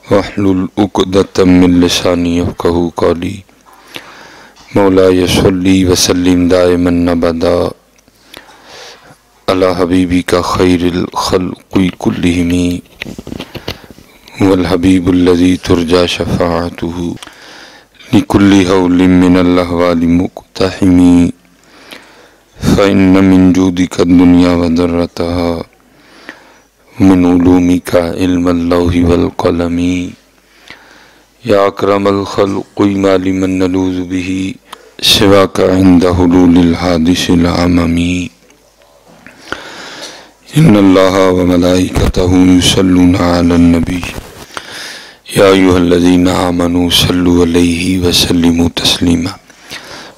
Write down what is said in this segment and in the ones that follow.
वहलुल उक़दतम मिन लिसानी यफ़क़हू क़ौली। मौलाय सल्ली व सल्लिम दाइमन अबदा अला हबीबिका खैरिल खल्क़ि कुल्लिहिम वल हबीबुल्लज़ी तुरजा शफ़ाअतुहु लिकुल्लि हौलिम मिनल अहवालि मुक़्तहिम फ़इन्न मिन जूदिका दुनिया व दर्रतहा मिन उलूमिका इल्मल लौहि वल क़लमी या अकरमल खल्क़ि मा लिमन नलूज़ु बिही सिवाका इंद हुलूलिल हादिसिल अममी। इन्नल्लाह व मलाइकतहु युसल्लूना अलन नबी या अय्युहल्लज़ीना आमनू सल्लु अलैहि व सल्लिमू तस्लीमा।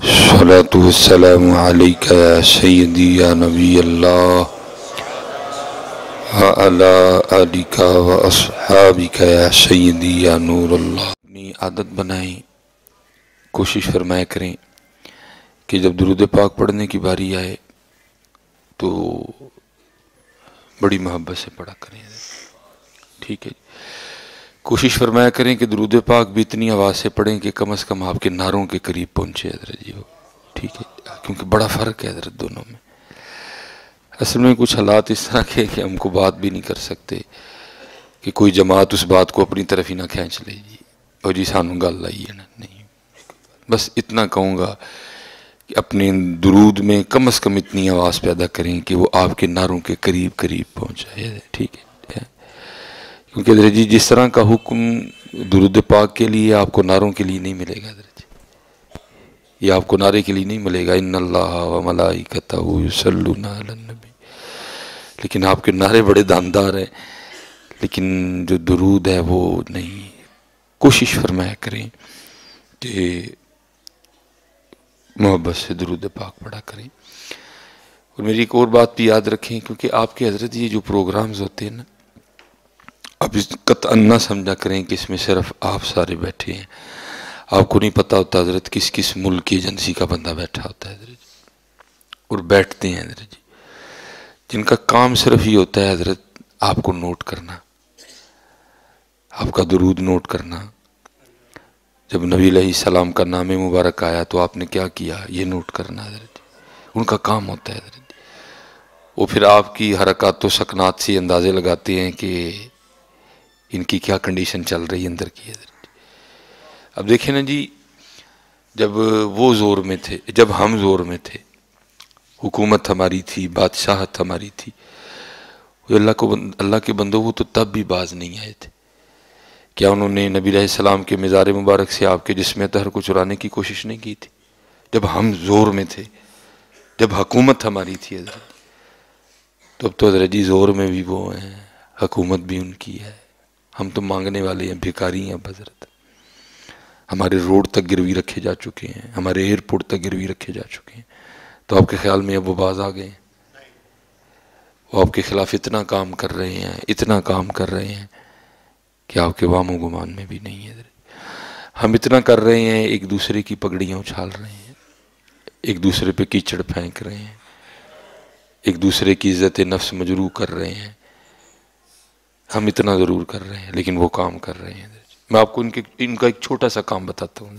सलातु वस्सलामु अलैका या सय्यदी या नबी अल्लाह व अला आलिका व अस्हाबिका या सय्यदी या नूर अल्लाह। अपनी आदत बनाएं, कोशिश फरमाया करें कि जब दुरूद पाक पढ़ने की बारी आए तो बड़ी मोहब्बत से पढ़ा करें। ठीक है, कोशिश फरमाया करें कि दुरूद पाक भी इतनी आवाज़ से पढ़ें कि कम से कम आपके नारों के करीब पहुँचे हज़रत जी वो। ठीक है, क्योंकि बड़ा फ़र्क है हज़रत दोनों में। असल में कुछ हालात इस तरह के कि हमको बात भी नहीं कर सकते कि कोई जमात उस बात को अपनी तरफ ही ना खींच ले जी और जी सानू गल आई है ना। नहीं, बस इतना कहूँगा कि अपने दुरूद में कम से कम इतनी आवाज़ पैदा करें कि वो आपके नारों के करीब करीब पहुँच जाए। ठीक है, क्योंकि हज़रत जी जिस तरह का हुक्म दुरूद पाक के लिए आपको नारों के लिए नहीं मिलेगा हज़रत जी, ये आपको नारे के लिए नहीं मिलेगा। इन्नल्लाह व मलाइकतहु युसल्लूना अलन नबी, लेकिन आपके नारे बड़े दानदार हैं, लेकिन जो दुरूद है वो नहीं। कोशिश फरमाया करें कि मोहब्बत से दुरूद पाक पढ़ा करें। और मेरी एक और बात भी याद रखें, क्योंकि आपके हज़रत ये जो प्रोग्राम्स होते हैं ना, अब इस कतअन ना समझा करें कि इसमें सिर्फ आप सारे बैठे हैं। आपको नहीं पता होता हज़रत किस किस मुल्क की एजेंसी का बंदा बैठा होता है हज़रत जी, और बैठते हैं हज़रत जी, जिनका काम सिर्फ ही होता है हज़रत आपको नोट करना, आपका दुरूद नोट करना। जब नबी अलैहिस्सलाम का नाम मुबारक आया तो आपने क्या किया, ये नोट करना हज़रत जी, उनका काम होता है हज़रत जी। वो फिर आपकी हरकत व सकनात से अंदाज़े लगाते हैं कि इनकी क्या कंडीशन चल रही है अंदर की हज़रत जी। अब देखें ना जी, जब वो ज़ोर में थे, जब हम ज़ोर में थे, हुकूमत हमारी थी, बादशाहत हमारी थी, अल्लाह के बंदों वो तो तब भी बाज नहीं आए थे। क्या उन्होंने नबी अलैहिस्सलाम के मज़ार मुबारक से आपके जिस्म तहर को चुराने की कोशिश नहीं की थी? जब हम ज़ोर में थे, जब हुकूमत हमारी थी हज़रत, तो अब तो हज़रत जी ज़ोर में भी वो हैं, हुकूमत भी उनकी है। हम तो मांगने वाले हैं, भिखारी हैं हज़रत। हमारे रोड तक गिरवी रखे जा चुके हैं, हमारे एयरपोर्ट तक गिरवी रखे जा चुके हैं। तो आपके ख्याल में अब वो बाज आ गए? वो आपके खिलाफ इतना काम कर रहे हैं, इतना काम कर रहे हैं कि आपके वामो गुमान में भी नहीं है। हम इतना कर रहे हैं, एक दूसरे की पगड़ियाँ उछाल रहे हैं, एक दूसरे पे कीचड़ फेंक रहे हैं, एक दूसरे की इज्जत नफ्स मजरू कर रहे हैं। हम इतना ज़रूर कर रहे हैं, लेकिन वो काम कर रहे हैं। मैं आपको इनका एक छोटा सा काम बताता हूँ।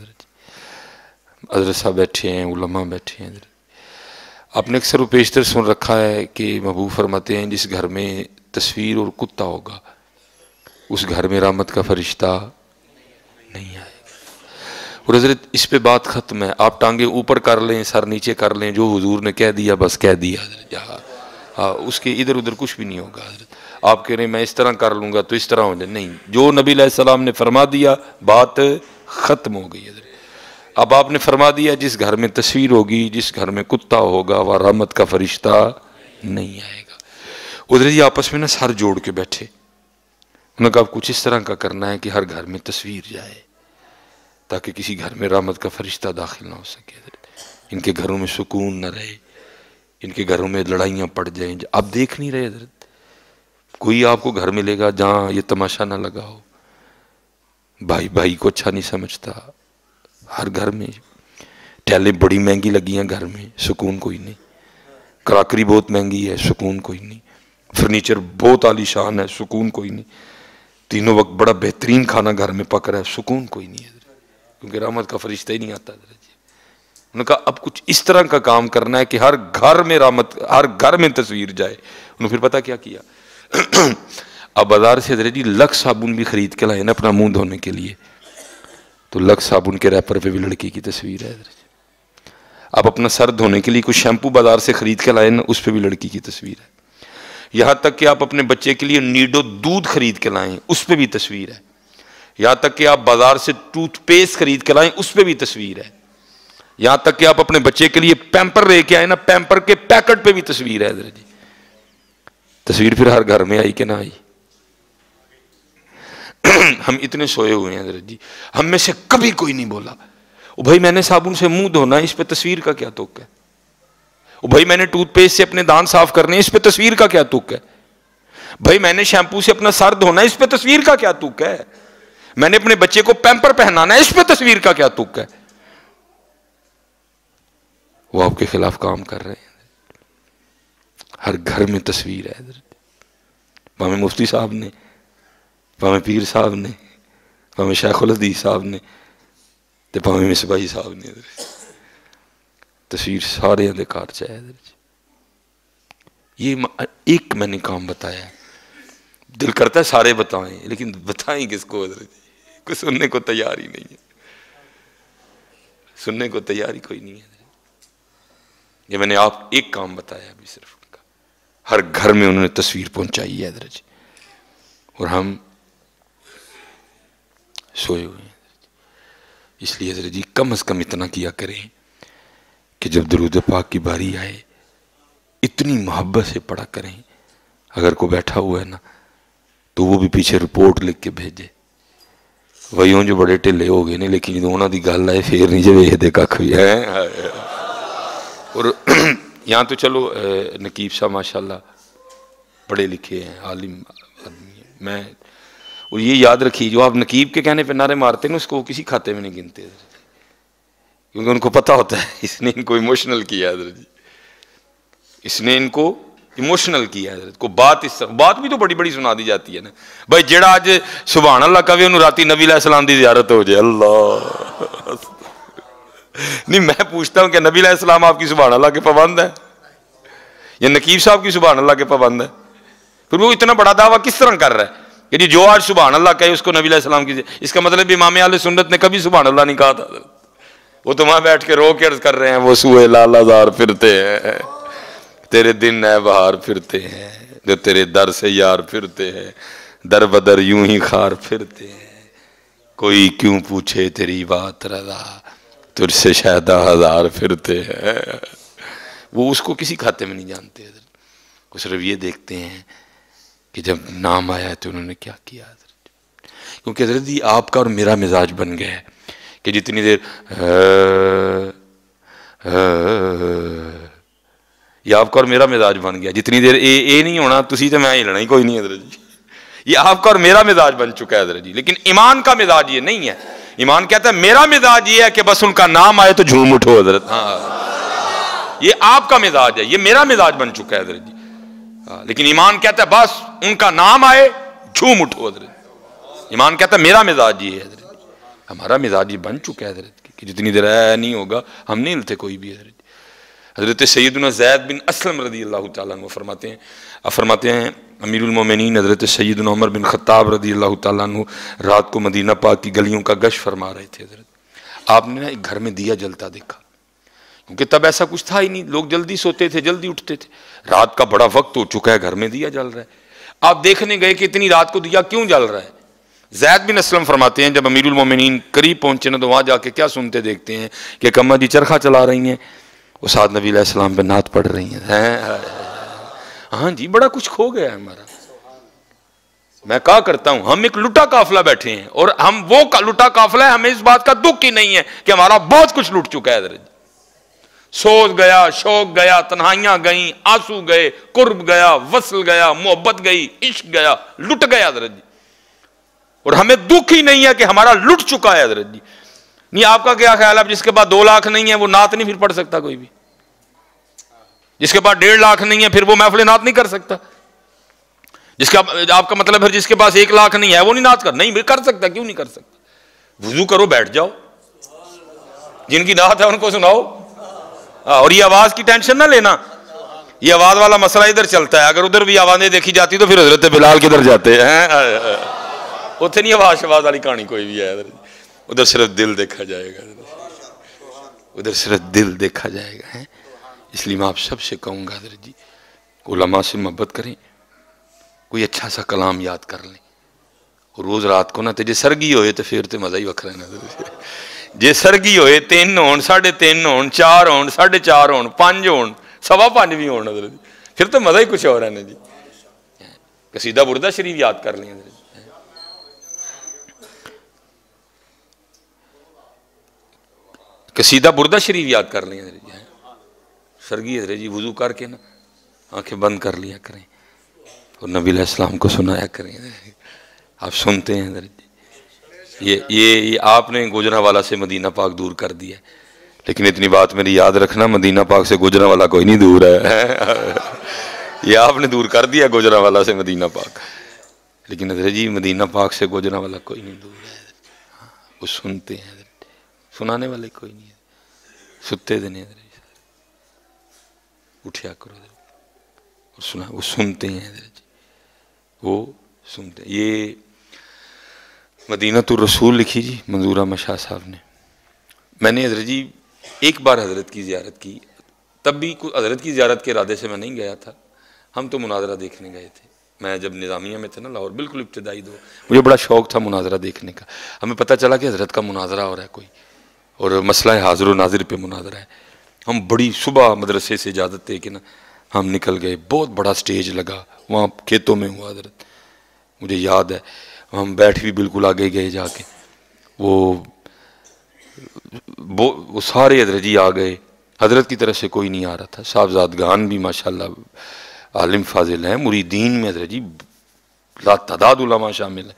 हज़रत साहब बैठे हैं, उलमा बैठे हैं। आपने अक्सर वो पेशतर सुन रखा है कि महबूब फरमाते हैं जिस घर में तस्वीर और कुत्ता होगा उस घर में रहमत का फरिश्ता नहीं आएगा। और हज़रत इस पे बात ख़त्म है। आप टांगे ऊपर कर लें, सर नीचे कर लें, जो हुजूर ने कह दिया बस कह दिया हज़रत। हाँ, उसके इधर उधर कुछ भी नहीं होगा हज़रत। आप कह रहे हैं मैं इस तरह कर लूँगा तो इस तरह हो जाए, नहीं, जो नबी अलैहिस्सलाम ने फरमा दिया बात ख़त्म हो गई हज़रत। अब आपने फरमा दिया जिस घर में तस्वीर होगी, जिस घर में कुत्ता होगा, वह रहमत का फरिश्ता नहीं आएगा। उधर ही आपस में ना सर जोड़ के बैठे, उन्होंने कहा कुछ इस तरह का करना है कि हर घर में तस्वीर जाए ताकि किसी घर में रहमत का फरिश्ता दाखिल ना हो सके। इनके घरों में सुकून न रहे, इनके घरों में लड़ाइयाँ पड़ जाएं। आप देख नहीं रहे हज़रत, कोई आपको घर मिलेगा जहाँ ये तमाशा ना लगा हो। भाई भाई को अच्छा नहीं समझता, हर घर में टैलें बड़ी महंगी लगी हैं, घर में सुकून कोई नहीं। क्रॉकरी बहुत महंगी है, सुकून कोई नहीं। फर्नीचर बहुत आलीशान है, सुकून कोई नहीं। तीनों वक्त बड़ा बेहतरीन खाना घर में पक रहा है, सुकून कोई नहीं है, क्योंकि रहमत का फरिश्ता ही नहीं आता। उन्होंने कहा अब कुछ इस तरह का काम करना है कि हर घर में रहमत, हर घर में तस्वीर जाए। उन्होंने फिर पता क्या किया, अब बाजार से हजरत जी लक्स साबुन भी खरीद के लाए ना अपना मुंह धोने के लिए, तो लक्स साबुन के रैपर पे भी लड़की की तस्वीर है। आप अपना सर धोने के लिए कुछ शैम्पू बाजार से खरीद के लाए ना, उस पर भी लड़की की तस्वीर है। यहाँ तक कि आप अपने बच्चे के लिए नीडो दूध खरीद के लाएं, उस पर भी तस्वीर है। यहाँ तक कि आप बाजार से टूथपेस्ट खरीद के लाएं, उस पर भी तस्वीर है। यहाँ तक कि आप अपने बच्चे के लिए पैम्पर लेके आए ना, पैम्पर के पैकेट पे भी तस्वीर है। जी तस्वीर फिर हर घर में आई कि ना आई? हम इतने सोए हुए हैं हजरत जी, हम में से कभी कोई नहीं बोला ओ भाई मैंने साबुन से मुंह धोना है, इस पे तस्वीर का क्या तुक है? ओ भाई मैंने टूथपेस्ट से अपने दांत साफ करने हैं, इस पे तस्वीर का क्या तुक है? भाई मैंने शैम्पू से अपना सर धोना है, इस पे तस्वीर का क्या तुक है? मैंने अपने बच्चे को पैम्पर पहनाना है, इस पे तस्वीर का क्या तुक है? वो आपके खिलाफ काम कर रहे हैं। हर घर में तस्वीर है। भावे मुफ्ती साहब ने, भावे पीर साहब ने, भावे शेखुल हदीस साहब ने, ते भावे मिसबाही साहब ने, तस्वीर सारे अधिकार चाहे। ये एक मैंने काम बताया है, दिल करता है सारे बताएं, लेकिन बताएं किसको? कोई सुनने को तैयार ही नहीं है, सुनने को तैयार ही कोई नहीं है। ये मैंने आप एक काम बताया अभी सिर्फ उनका, हर घर में उन्होंने तस्वीर पहुंचाई है हजरत जी, और हम सोए हुए हैं। इसलिए हजरत जी कम से कम इतना किया करें कि जब दुरूद पाक की बारी आए इतनी मोहब्बत से पढ़ा करें। अगर कोई बैठा हुआ है ना तो वो भी पीछे रिपोर्ट लिख के भेजे, वही जो बड़े ढिले हो गए ने, लेकिन जो उन्होंने गल आए फिर नहीं जो वेखते कख भी है। और यहाँ तो चलो नकीब साहब माशाल्लाह पढ़े लिखे हैं, आलिम आदमी है। मैं और ये याद रखिए, जो आप नकीब के कहने पे नारे मारते हैं उसको किसी खाते में नहीं गिनते, क्योंकि उनको पता होता है इसने इनको इमोशनल किया है जी, इसने इनको इमोशनल किया है को। बात भी तो बड़ी बड़ी सुना दी जाती है ना भाई, जेड़ा आज सुभान अल्लाह कवे उन्होंने राती नबी अलैहिस्सलाम की ज़ियारत हो जाए। अल्लाह नहीं, मैं पूछता हूं कि नबी अलैहिस्सलाम आपकी सुभान अल्लाह के पाबंद है या नकीब साहब की सुभान अल्लाह के पाबंद है? फिर वो इतना बड़ा दावा किस तरह कर रहा है कि जी जो आज सुभान अल्लाह कहे उसको नबी अलैहिस्सलाम की? इसका मतलब इमाम आले सुन्नत ने कभी सुभान अल्लाह नहीं कहा था। वो तो वहां बैठ के रो के अर्ज कर रहे हैं, वो सुए लालाजार फिरते हैं, तेरे दिन है बहार फिरते हैं, जो तेरे दर से यार फिरते हैं, दर बदर यूं ही खार फिरते हैं, कोई क्यों पूछे तेरी बात रजा, तुझसे शायद हजार फिरते हैं। वो उसको किसी खाते में नहीं जानते, वो सिर्फ ये देखते हैं कि जब नाम आया तो उन्होंने क्या किया। क्योंकि हजरत जी आपका और मेरा मिजाज बन गया है कि जितनी देर ये आपका और मेरा मिजाज बन गया, जितनी देर ए नहीं होना तुसी तो मैं हिलना ही कोई नहीं हजरत जी। ये आपका और मेरा मिजाज बन चुका है हजरत जी। लेकिन ईमान का मिजाज ये नहीं है। ईमान कहता है मेरा मिजाज ये है कि बस उनका नाम आए तो झूम उठो हजरत। हाँ, ये आपका मिजाज है, ये मेरा मिजाज बन चुका है हजरत जी। हाँ, लेकिन ईमान कहता है बस उनका नाम आए झूम उठो हजरत। ईमान कहता है मेरा मिजाज ये है हजरत, हमारा मिजाज ये बन चुका है हजरत कि जितनी देर नहीं होगा हम नहीं हिलते कोई भी हजरत। हजरत सैयदना ज़ैद बिन असलम रदी अल्लाह तआला अन्हु फरमाते हैं अमीरुल मोमिनीन हजरत सैयदना उमर बिन खत्ताब रदी अल्लाह तआला अन्हु रात को मदीना पाक की गलियों का गश्त फरमा रहे थे हजरत। आपने ना एक घर में दिया जलता देखा, क्योंकि तब ऐसा कुछ था ही नहीं, लोग जल्दी सोते थे जल्दी उठते थे। रात का बड़ा वक्त हो चुका है, घर में दिया जल रहा है। आप देखने गए कि इतनी रात को दिया क्यों जल रहा है। ज़ैद बिन असलम फरमाते हैं जब अमीरुल मोमिनीन करीब पहुंचे ना तो वहां जाके क्या सुनते देखते हैं कि कम्मा जी चरखा चला रही हैं, वो साथ नबी अलैहिस्सलाम पे नात पढ़ रही हैं। हाँ जी, बड़ा कुछ खो गया है हमारा। मैं क्या करता हूं, हम एक लुटा काफिला बैठे हैं और हम वो लुटा काफिला है, हमें इस बात का दुख ही नहीं है कि हमारा बहुत कुछ लुट चुका है। सोच गया, शौक गया, तन्हाइयां गई, आंसू गए, कुर्ब गया, वसल गया, मोहब्बत गई, इश्क गया, लुट गया हजरत जी। और हमें दुख ही नहीं है कि हमारा लुट चुका है हजरत जी। नहीं, आपका क्या ख्याल है, जिसके पास 2 लाख नहीं है वो नात नहीं फिर पढ़ सकता कोई भी? जिसके पास 1.5 लाख नहीं है फिर वो महफिल नात नहीं कर सकता? जिसका आपका मतलब है जिसके पास 1 लाख नहीं है वो नहीं नात कर, नहीं कर सकता, क्यों नहीं कर सकता? वुजू करो, बैठ जाओ, जिनकी नात है उनको सुनाओ। और ये आवाज की टेंशन ना लेना, ये आवाज वाला मसला इधर चलता है। अगर उधर भी आवाजें देखी जाती तो फिर हजरत बिलाल किधर जाते हैं? उधर नहीं आवाज वाली कहानी कोई भी है, उधर सिर्फ दिल देखा जाएगा, उधर सिर्फ दिल देखा जाएगा है। इसलिए मैं आप सबसे कहूंगा हजरत जी, उलमा से मोहब्बत करें, कोई अच्छा सा कलाम याद कर लें, और रोज रात को ना तो जे सरगी होए तो फिर तो मजा ही वखरा है। जे सरगी होए 3 होन, 3.5 होन, 4 होन, 4.5 होन, 5 होन, 5.25 भी होन, फिर तो मजा ही कुछ और है ना जी। कसीदा बुरदा शरीफ याद कर लें, कसीदा बुरदा शरीफ याद कर लें सरगी हजरे जी, वुजू करके ना आंखें बंद कर लिया करें और नबी अलैहिस्सलाम को सुनाया करें। आप सुनते हैं हजरे जी, ये आपने गुजरांवाला से मदीना पाक दूर कर दिया, लेकिन इतनी बात मेरी याद रखना, मदीना पाक से गुजरांवाला कोई नहीं दूर है। ये आपने दूर कर दिया गुजरांवाला से मदीना पाक, लेकिन हजरे जी मदीना पाक से गुजरांवाला कोई नहीं दूर है। वो सुनते हैं, सुनाने वाले कोई नहीं है, सुते दिन उठिया करो और सुना, वो सुनते हैं जी, वो सुनते हैं। ये मदीनतुर रसूल लिखी जी मंजूर अहमद शाह साहब ने। मैंने हजरत जी एक बार हजरत की ज़ियारत की, तब भी हजरत की ज़ियारत के इरादे से मैं नहीं गया था, हम तो मुनाजरा देखने गए थे। मैं जब निज़ामिया में थे ना लाहौर, बिल्कुल इब्तदाई दौर, मुझे बड़ा शौक़ था मुनाजरा देखने का। हमें पता चला कि हजरत का मुनाजरा हो रहा है कोई, और मसला हाज़िर व नाज़िर पे मुनाजरा है। हम बड़ी सुबह मदरसे से इजाज़त दे के ना हम निकल गए, बहुत बड़ा स्टेज लगा वहाँ खेतों में हुआ हजरत, मुझे याद है। हम बैठ भी बिल्कुल आगे गए जाके, वो सारे हजरत जी आ गए, हजरत की तरफ से कोई नहीं आ रहा था। साहबजादगान भी माशाल्लाह आलिम फाजिल हैं, मुरीदीन में हजरत जी लातादाद उलमा शामिल है,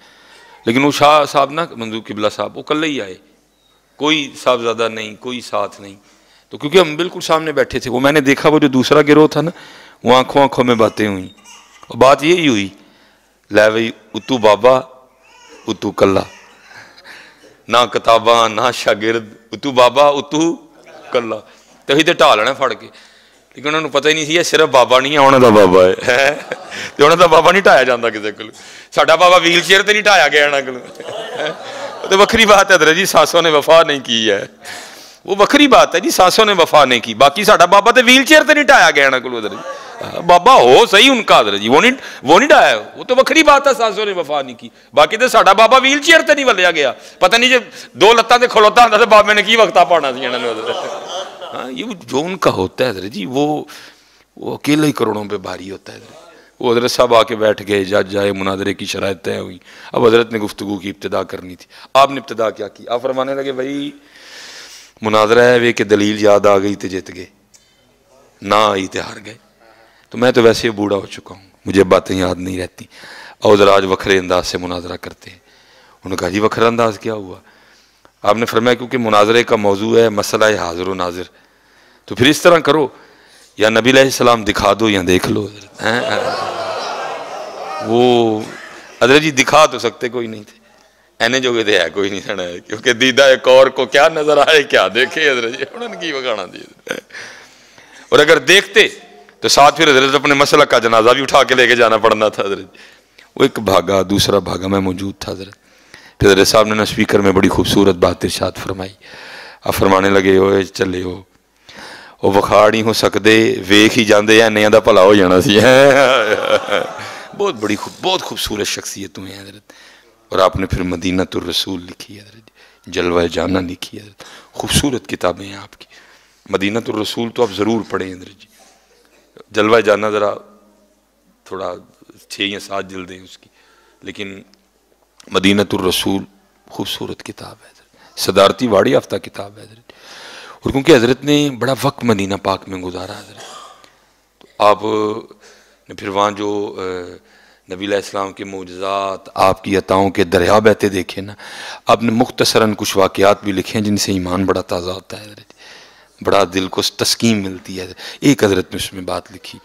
लेकिन वो शाह साहब ना मंजूर किबला साहब वो कल ही आए, कोई साहबजादा नहीं, कोई साथ नहीं। तो क्योंकि हम बिल्कुल सामने बैठे थे, वो मैंने देखा वो जो दूसरा गिरोह था ना, वो आंखों आंखों में बातें हुई, और बात यही हुई, लै भाई उतू बाबा उतू कला, ना किताबा ना शागिर्द, उतू बाबा उतू कला, तो असीं तो ढा लेना फड़ के। लेकिन उन्होंने पता ही नहीं सी सिर्फ बाबा नहीं है, उन्होंने बाबा है, तो उन्होंने बाबा नहीं ढाया जाता किसी को, साडा बाबा व्हील चेयर तो नहीं ढाया गया ना को, तो वक्री बात है हजरत जी, सासों ने वफा नहीं की है, वो वक्री बात है जी, सासों ने वफा नहीं की। बाकी साडा बाबा तो व्हील चेयर तो नहीं ढाया गया ना को, हजरत जी बाबा हो सही उनका हजरत जी, वो नहीं ढाया, वो तो वक्री बात है, सासों ने वफा नहीं की। बाकी तो साडा बाबा व्हील चेयर तो नहीं वलिया गया, पता नहीं जो 2 लत्तां ते खलोता होंदा तो बाबे ने की वक्ता पाना सी इन्हां नूं। हाँ, ये जो उनका होता है हजरत जी, वो अकेले ही करोड़ों पे भारी होता है। वो हजरत साहब आके बैठ गए, जज आए, मुनाजरे की शराइत तय हुई। अब हजरत ने गुफ्तगू की इब्तिदा करनी थी, आपने इब्तिदा क्या की? आप फरमाने लगे भाई मुनाजरा है वे कि दलील याद आ गई तो जित गए, ना आई तो हार गए। तो मैं तो वैसे ही बूढ़ा हो चुका हूँ, मुझे बातें याद नहीं रहती। और जरा आज वखरे अंदाज से मुनाजरा करते हैं। उन्होंने कहा जी वखरा अंदाज क्या हुआ? आपने फरमाया क्योंकि मुनाजरे का मौजू है मसला है हाजिर व नाजिर, तो फिर इस तरह करो, या नबी अलैहिस्सलाम दिखा दो या देख लो। वो हजरत जी दिखा तो सकते कोई नहीं थे, एने जोगे तो है कोई नहीं सुना है, क्योंकि दीदा एक और को क्या नजर आए क्या देखे हजरत जी, उन्होंने की वगाना दी। और अगर देखते तो साथ फिर हजरत अपने मसला का जनाजा भी उठा के लेके जाना पड़ना था हजरत। वो एक भागा, दूसरा भागा मैं मौजूद था हजरत। फिर हजरत साहब ने ना स्पीकर में बड़ी खूबसूरत बात इरशाद फरमाई। आप फरमाने लगे हो चले हो वो वखाड़ नहीं हो सकते, वेख ही जाते इन्नियां दा भला हो जाना सी। बहुत बड़ी बहुत खूबसूरत शख्सियत हुए हैं हजरत। और आपने फिर मदीनतुर रसूल लिखी है हजरत, जलवा जाना लिखी है हजरत, खूबसूरत किताबें हैं आपकी। मदीनतुर रसूल तो आप ज़रूर पढ़ें हजरत जी, जलवा जाना ज़रा थोड़ा 6 या 7 जिल्दें उसकी, लेकिन मदीनतुर रसूल खूबसूरत किताब है, सदारती वाड़ी आफ्ता किताब है हजरत। और क्योंकि हजरत ने बड़ा वक्त मदीना पाक में गुजारा हजरत, तो आप ने फिर वहाँ जो नबी अलैहिस्सलाम के मौजज़ात, आपकी अताओं के दरिया बहते देखे ना, आपने मुख्तसरन कुछ वाक़यात भी लिखे हैं जिनसे ईमान बड़ा ताज़ा होता है हजरत, बड़ा दिल को तस्कीन मिलती है। एक हजरत ने उसमें बात लिखी,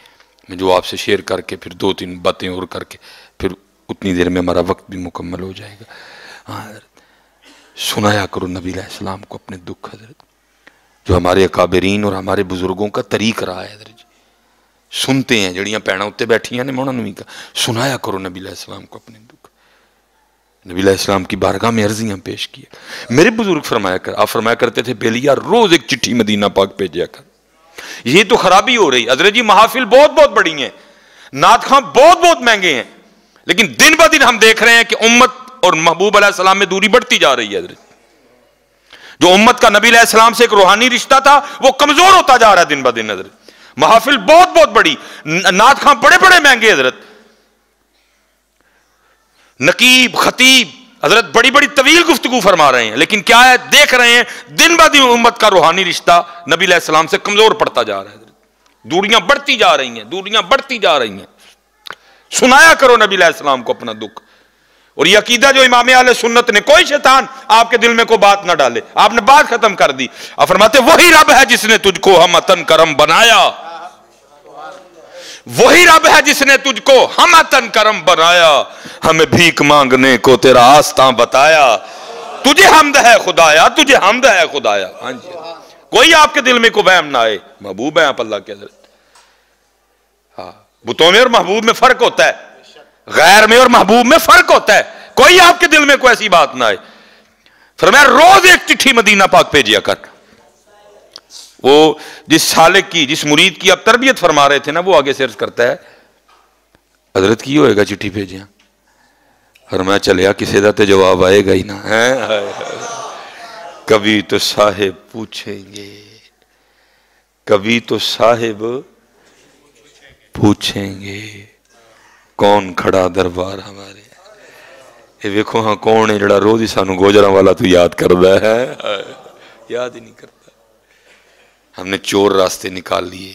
मैं जो आपसे शेयर करके फिर 2-3 बातें और करके फिर उतनी देर में हमारा वक्त भी मुकम्मल हो जाएगा। हाँ, सुनाया करो नबी अलैहिस्सलाम को अपने दुख हजरत, जो हमारे अकाबरीन और हमारे बुजुर्गों का तरीक रहा है हजरत जी। सुनते हैं जड़ियां भैणां उत्ते बैठियां ने, मैं उन्होंने भी कहा सुनाया करो नबी अलैहिस्सलाम को अपने दुख। नबी अलैहिस्सलाम की बारगाह में अर्जियां पेश किया। मेरे बुजुर्ग फरमाया कर, आप फरमाया करते थे बेलिया रोज एक चिट्ठी मदीना पाक भेजा कर। ये तो खराबी हो रही हजरत जी, महाफिल बहुत बहुत बड़ी है, नात खां बहुत बहुत महंगे हैं, लेकिन दिन ब दिन हम देख रहे हैं कि उम्मत और महबूब अलैहिस्सलाम में दूरी बढ़ती जा रही है हजरत। जो उम्मत का नबी अलैहिस्सलाम से एक रूहानी रिश्ता था वो कमजोर होता जा रहा है दिन ब दिन हजरत। महाफिल बहुत बहुत बड़ी, नात खां बड़े बड़े महंगे हजरत, नकीब खतीब हजरत बड़ी बड़ी तवील गुफ्तगू फरमा रहे हैं, लेकिन क्या है देख रहे हैं दिन ब दिन उम्मत का रूहानी रिश्ता नबी अलैहिस्सलाम से कमजोर पड़ता जा रहा है, दूरियां बढ़ती जा रही हैं, दूरियां बढ़ती जा रही हैं। सुनाया करो नबी अलैहिस्सलाम को अपना दुख। और ये अकीदा जो इमाम अहले सुन्नत ने, कोई शैतान आपके दिल में कोई बात ना डाले, आपने बात खत्म कर दी। आप फरमाते वही रब है जिसने तुझको हमतन करम बनाया, वही रब है जिसने तुझको हमतन करम बनाया, हमें भीख मांगने को तेरा आस्था बताया, तुझे हम्द है खुदाया, तुझे हम्द है खुदाया। हाँ जी, कोई आपके दिल में कोई वहम ना आए, महबूब है आप अल्लाह के हजरत। हाँ, बुतों में और महबूब में फर्क होता है, गैर में और महबूब में फर्क होता है, कोई आपके दिल में कोई ऐसी बात ना आए। फरमाया रोज एक चिट्ठी मदीना पाक भेजिया कर। वो जिस सालिक की, जिस मुरीद की आप तरबियत फरमा रहे थे ना, वो आगे से अर्ज करता है हजरत की होएगा चिट्ठी भेजिया। फरमाया चलिया किसी का तो जवाब आएगा ही ना है, कभी तो साहिब पूछेंगे, कभी तो साहिब पूछेंगे कौन खड़ा दरबार हमारे। ये देखो हाँ कौन है जड़ा रोज ही सानू गोजरा वाला तू याद करता है, याद ही नहीं करता। हमने चोर रास्ते निकाल लिए,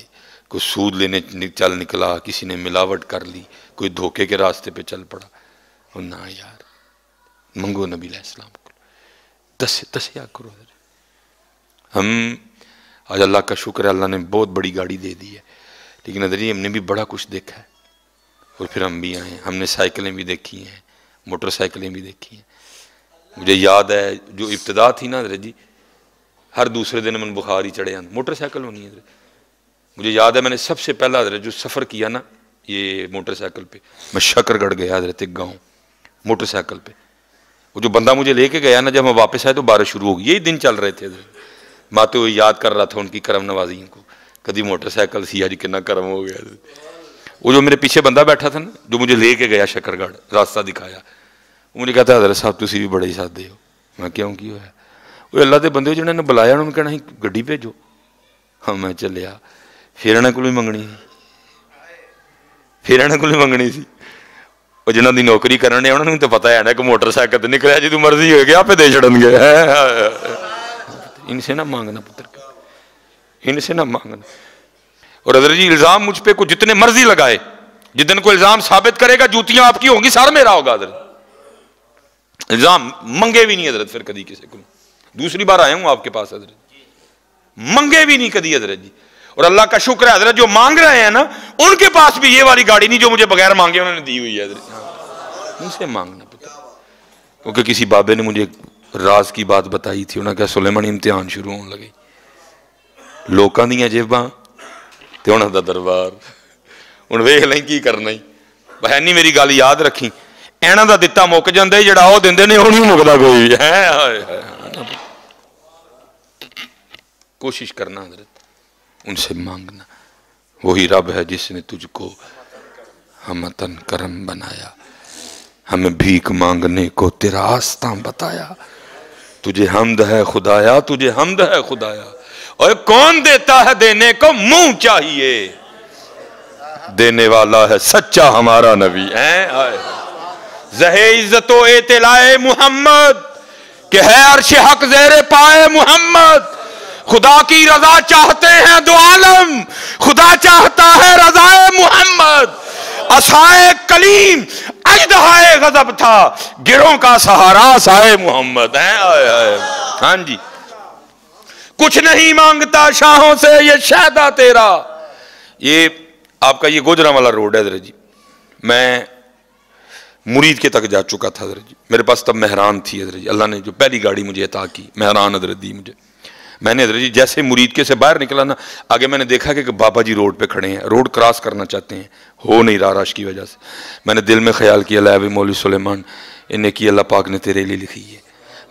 कोई सूद लेने चल निकला, किसी ने मिलावट कर ली, कोई धोखे के रास्ते पे चल पड़ा। और ना यार, मंगो नबी अलैहिस्सलाम को, दसिया करो। हम आज अल्लाह का शुक्र है, अल्लाह ने बहुत बड़ी गाड़ी दे दी है, लेकिन अदरी हमने भी बड़ा कुछ देखा है। और फिर हम भी आए, हमने साइकिलें भी देखी हैं, मोटरसाइकिलें भी देखी हैं। मुझे याद है जो इब्तिदा थी ना हजरत जी, हर दूसरे दिन मन बुखार ही चढ़े आते, मोटरसाइकिल होनी है। मुझे याद है मैंने सबसे पहला हजरत जो सफ़र किया ना ये मोटरसाइकिल पे, मैं शकरगढ़ गया हजरत एक गाँव मोटरसाइकिल पे। वो जो बंदा मुझे लेके गया ना, जब मैं वापस आया तो बारिश शुरू हो गई, यही दिन चल रहे थे हजरत। माते हुए याद कर रहा था उनकी करम नवाजियों को, कभी मोटरसाइकिल सी अज कितना करम हो गया। वो जो मेरे पीछे बंदा बैठा था ना, जो मुझे लेके गया शकरगढ़, रास्ता दिखाया, वो मुझे कहता हजरत साहब तुसी भी बड़े ही सादे हो। मैं क्यों की होया? वो अल्लाह के बंदे जिन्होंने बुलाया उन्होंने कहना गड्डी भेजो। हाँ मैं चलिया, फिर इन्होंने को मंगनी, फिर इन्होंने को मंगनी सी। वो जिन्हों की नौकरी करने उन्होंने तो पता है ना कि मोटरसाइकिल तो निकलिया, जो मर्जी हो गया आपे दे छड़नगे। इनसे ना मांगना पुत्र, इनसे ना मांगना। और अदर जी इल्जाम मुझ पे को जितने मर्जी लगाए, जितने को इल्जाम साबित करेगा जूतियां आपकी होंगी, सर मेरा होगा। अदर इल्जाम मंगे भी नहीं हजरत, फिर कभी किसी को। दूसरी बार आया हूं आपके पास हजरत, मंगे भी नहीं कभी हजरत जी। और अल्लाह का शुक्र है हजरत जो मांग रहे हैं ना, उनके पास भी ये वाली गाड़ी नहीं जो मुझे बगैर मांगे उन्होंने दी हुई है हजरत। उनसे मांगना पुत्र, क्योंकि किसी बाबे ने मुझे राज की बात बताई थी, उन्होंने कहा सुलेमान इम्तिहान शुरू होने लगे, लोगों दी जेबां ते उन्हां दा दरबार, हुण वेख लें की करना ही। है नहीं मेरी गल याद रखी, इन्हां दा दिता मुक जांदा है, जिहड़ा ओह दिंदे ने ओह नहीं मुकदा कोई भी है। कोशिश करना हजरत, उनसे मांगना। वही रब है जिसने तुझको हमतन करम बनाया, हमें भीख मांगने को तेरा आस्था बताया, तुझे हम्द है खुदाया, तुझे हम्द है खुदाया। और कौन देता है देने को मुंह चाहिए, देने वाला है सच्चा हमारा नबी है। ज़हे इज्जतो एतलाए मोहम्मद के है अर्श हक ज़ेरे पाए मोहम्मद। खुदा की रजा चाहते हैं दो आलम, खुदा चाहता है रजाए मोहम्मद। असाए कलीम अजदहाए गजब था, गिरों का सहारा साए मोहम्मद है। हाँ जी, कुछ नहीं मांगता शाहों से ये शहदा तेरा। ये आपका ये गोजरा वाला रोड है हजरत जी, मैं मुरीद के तक जा चुका था हजरत जी। मेरे पास तब मेहरान थी हजरत जी, अल्लाह ने जो पहली गाड़ी मुझे अता की मेहरान हजरत दी मुझे। मैंने हजरत जी जैसे मुरीद के से बाहर निकला ना, आगे मैंने देखा कि बाबा जी रोड पे खड़े हैं, रोड क्रॉस करना चाहते हैं, हो नहीं रहा रश की वजह से। मैंने दिल में ख्याल किया ला मौलवी सुलेमान इन्हें की अल्लाह पाक ने तेरे लिए लिखी है।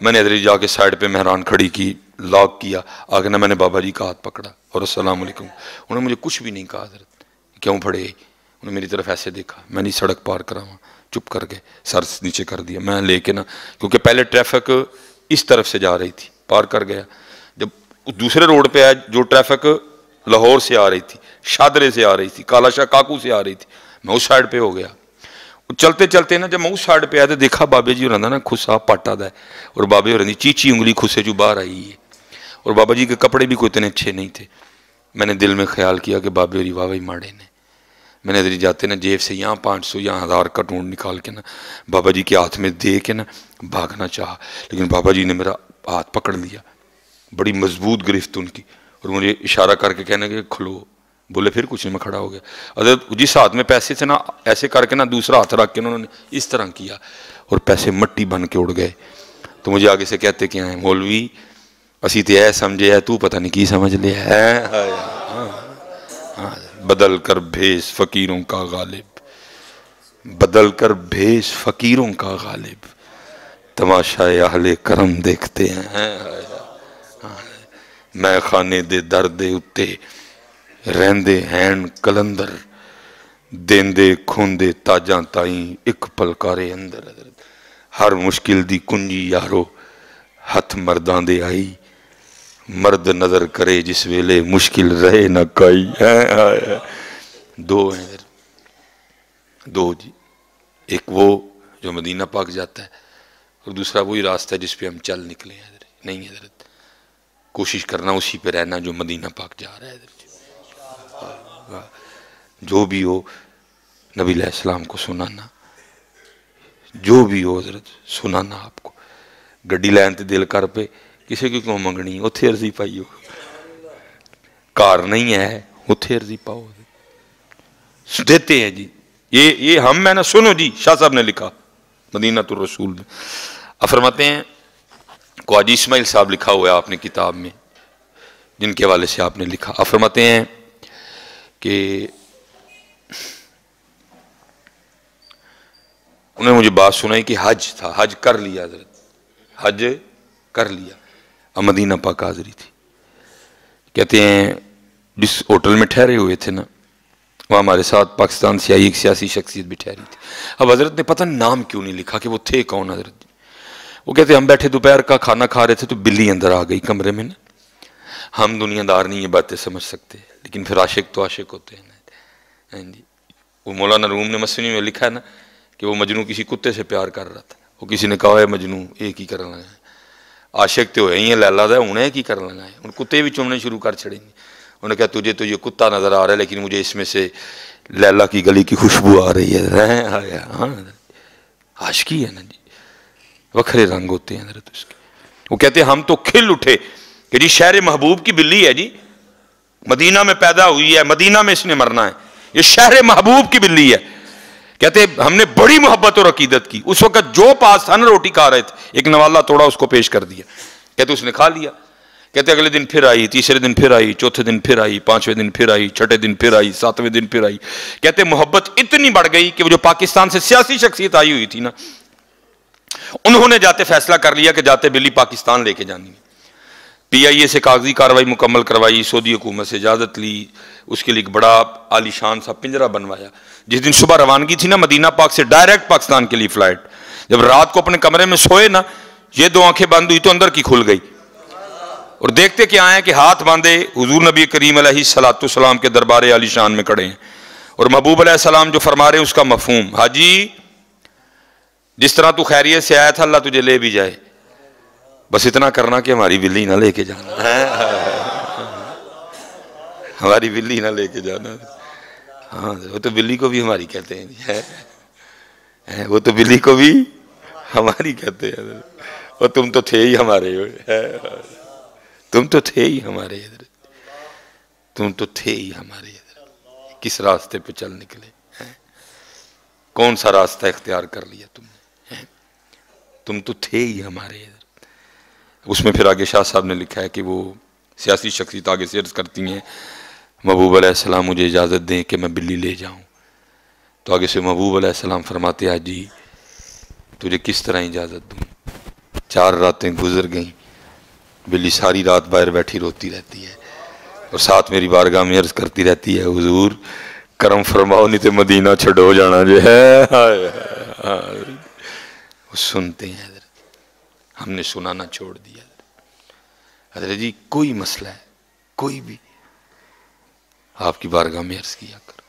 मैंने हजरत जी जाके साइड पे मेहरान खड़ी की, लॉक किया, आगे ना मैंने बाबा जी का हाथ पकड़ा और अस्सलाम वालेकुम। उन्होंने मुझे कुछ भी नहीं कहा हजरत, क्यों पड़े, उन्होंने मेरी तरफ ऐसे देखा, मैंने सड़क पार करा वहाँ, चुप कर गए, सर नीचे कर दिया। मैं लेके ना, क्योंकि पहले ट्रैफिक इस तरफ से जा रही थी, पार कर गया। जब दूसरे रोड पे आया जो ट्रैफिक लाहौर से आ रही थी, शादरे से आ रही थी, कालाशाह काकू से आ रही थी, मैं उस साइड पे हो गया। चलते चलते ना जब मैं उस साइड पे आया तो देखा बाबे जी होना ना खुसा पाटा दा है, और बाबे होनी चीची उंगली खुसे जो बाहर आई है, और बाबा जी के कपड़े भी कोई इतने अच्छे नहीं थे। मैंने दिल में ख्याल किया कि बाबे होरी वाह माड़े ने। मैंने इधर जाते ना जेब से यहाँ 500 यहाँ 1000 का नोट निकाल के ना बाबा जी के हाथ में दे के ना भागना चाहा, लेकिन बाबा जी ने मेरा हाथ पकड़ लिया, बड़ी मजबूत गिरफ्त उनकी, और मुझे इशारा करके कहने के खुलो। बोले फिर कुछ नहीं, मैं खड़ा हो गया। अगर जिस हाथ में पैसे थे ना, ऐसे करके ना दूसरा हाथ रख के उन्होंने इस तरह किया और पैसे मट्टी बन के उड़ गए। तो मुझे आगे से कहते क्या है, मौलवी असी तो यह समझे है, तू पता नहीं की समझ लिया है। बदल कर भेष फकीरों का गालिब, बदल कर भेष फकीरों का गालिब, तमाशाए अहले करम देखते हैं। मैं खाने दे दर्दे उत्ते रहंदे हैन कलंदर, देंदे खोंदे ताजा ताई एक पलकारे अंदर। हर मुश्किल दी कुंजी यारो हथ मर्दां दे आई, मर्द नजर करे जिस वेले मुश्किल रहे न काई। दो हैं, दो जी, एक वो जो मदीना पाक जाता है और दूसरा वही रास्ता है जिस पे हम चल निकले हैं। नहीं हजरत, कोशिश करना उसी पे रहना जो मदीना पाक जा रहा है। जो भी हो नबी अलैहिस्सलाम को सुनाना, जो भी हो हजरत सुनाना। आपको गड्डी लैन ते दिल कर पे किसी की क्यों मंगनी, उत्थे अर्जी पाइयो, कार नहीं है उत्थे अर्जी पाओ, देते हैं जी। ये हम मैं ना, सुनो जी, शाह साहब ने लिखा मदीना तुर रसूल में, फरमाते हैं ख्वाजा इस्माइल साहब लिखा हुआ है आपने किताब में, जिनके हवाले से आपने लिखा। फरमाते हैं कि उन्होंने मुझे बात सुनाई कि हज था, हज कर लिया हजरत, हज कर लिया, अब मदीना पाक हाजिरी थी। कहते हैं जिस होटल में ठहरे हुए थे ना, वहाँ हमारे साथ पाकिस्तान से आई एक सियासी शख्सियत भी ठहरी थी। अब हजरत ने पता नाम क्यों नहीं लिखा कि वो थे कौन हजरत। वो कहते हम बैठे दोपहर का खाना खा रहे थे तो बिल्ली अंदर आ गई कमरे में ना। हम दुनियादार नहीं ये बातें समझ सकते, लेकिन फिर आशिक तो आशिक होते हैं ना जी। वो मौलाना रूम ने मसनी में लिखा है ना कि वो मजनू किसी कुत्ते से प्यार कर रहा था। वो किसी ने कहा है मजनू एक ही करने लगा, आशिक तो ही है लैला दा, हूँ एक ही करने लगा है, उन कुत्ते भी चुनने शुरू कर छड़ेंगे। उन्होंने कहा तुझे तो ये कुत्ता नजर आ रहा है, लेकिन मुझे इसमें से लैला की गली की खुशबू आ रही है। हाँ आशिकी है ना जी, वखरे रंग होते हैं हजरत उसके। वो कहते हैं हम तो खिल उठे कि जी शहर महबूब की बिल्ली है जी, मदीना में पैदा हुई है, मदीना में इसने मरना है, ये शहर महबूब की बिल्ली है। कहते हमने बड़ी मोहब्बत और अकीदत की। उस वक्त जो पास था ना रोटी खा रहे थे, एक नवाला तोड़ा उसको पेश कर दिया, कहते उसने खा लिया। कहते अगले दिन फिर आई, तीसरे दिन फिर आई, चौथे दिन फिर आई, पांचवें दिन फिर आई, छठे दिन फिर आई, सातवें दिन फिर आई। कहते मोहब्बत इतनी बढ़ गई कि वो जो पाकिस्तान से सियासी शख्सियत आई हुई थी ना, उन्होंने जाते फैसला कर लिया कि जाते बिल्ली पाकिस्तान लेके जानी है। PIA से कागजी कार्रवाई मुकम्मल करवाई, सऊदी हुकूमत से इजाज़त ली, उसके लिए एक बड़ा आलीशान सा पिंजरा बनवाया। जिस दिन सुबह रवानगी थी ना मदीना पाक से डायरेक्ट पाकिस्तान के लिए फ्लाइट, जब रात को अपने कमरे में सोए ना, ये दो आंखें बंद हुई तो अंदर की खुल गई, और देखते क्या आए कि हाथ बांधे हुजूर नबी करीम अलैहिस्सलाम के दरबार आलीशान में खड़े हैं, और महबूब अलैहिस्सलाम जो फरमा रहे हैं उसका मफहूम, हाजी जिस तरह तू खैरियत से आया था अल्लाह तुझे ले भी जाए, बस इतना करना कि हमारी बिल्ली ना लेके जाना है, हमारी बिल्ली ना लेके जाना। हाँ वो तो बिल्ली को भी हमारी कहते हैं, वो तो बिल्ली को भी हमारी कहते हैं, और तुम तो थे ही हमारे, तुम तो थे ही हमारे, तुम तो थे ही हमारे। किस रास्ते पे चल निकले हैं? कौन सा रास्ता इख्तियार कर लिया तुमने हैं? तुम तो थे ही हमारे इधर। उसमें फिर आगे शाह साहब ने लिखा है कि वो सियासी शख्सियत आगे से अर्ज करती हैं, महबूब अलैहिस्सलाम मुझे इजाज़त दें कि मैं बिल्ली ले जाऊं। तो आगे से महबूब अलैहिस्सलाम फरमाते हैं, जी तुझे किस तरह इजाज़त दूं? 4 रातें गुजर गईं, बिल्ली सारी रात बाहर बैठी रोती रहती है और साथ मेरी बारगाह में अर्ज करती रहती है, हुजूर करम फरमाओ नहीं तो मदीना छड़ो जाना जो है। वो सुनते हैं हज़रत, हमने सुनाना छोड़ दिया। हज़रत जी कोई मसला है, कोई भी आपकी बारगाह में अर्ज किया करो।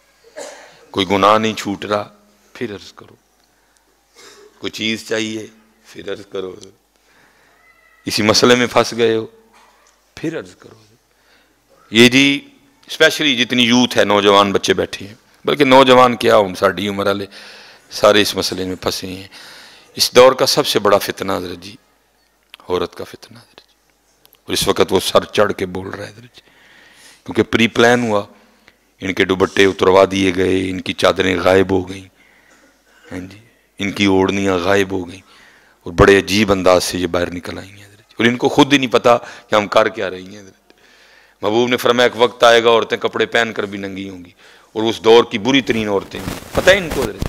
कोई गुनाह नहीं छूट रहा, फिर अर्ज करो। कोई चीज़ चाहिए, फिर अर्ज करो। इसी मसले में फंस गए हो, फिर अर्ज करो। ये जी स्पेशली जितनी यूथ है, नौजवान बच्चे बैठे हैं, बल्कि नौजवान क्या हम साड़ी उम्र वाले सारे इस मसले में फंसे हैं। इस दौर का सबसे बड़ा फितना हज़रत जी औरत का फितना हज़रत जी, और इस वक्त वो सर चढ़ के बोल रहा है हज़रत जी, क्योंकि प्री प्लान हुआ, इनके दुपट्टे उतरवा दिए गए, इनकी चादरें गायब हो गई हैं जी, इनकी ओढ़नियाँ गायब हो गई और बड़े अजीब अंदाज से ये बाहर निकल आई हैं हज़रत जी, और इनको खुद ही नहीं पता कि हम कर क्या रही हैं हज़रत। महबूब ने फरमाया एक वक्त आएगा औरतें कपड़े पहन कर भी नंगी होंगी, और उस दौर की बुरी तरीन औरतें पता है इनको हज़रत,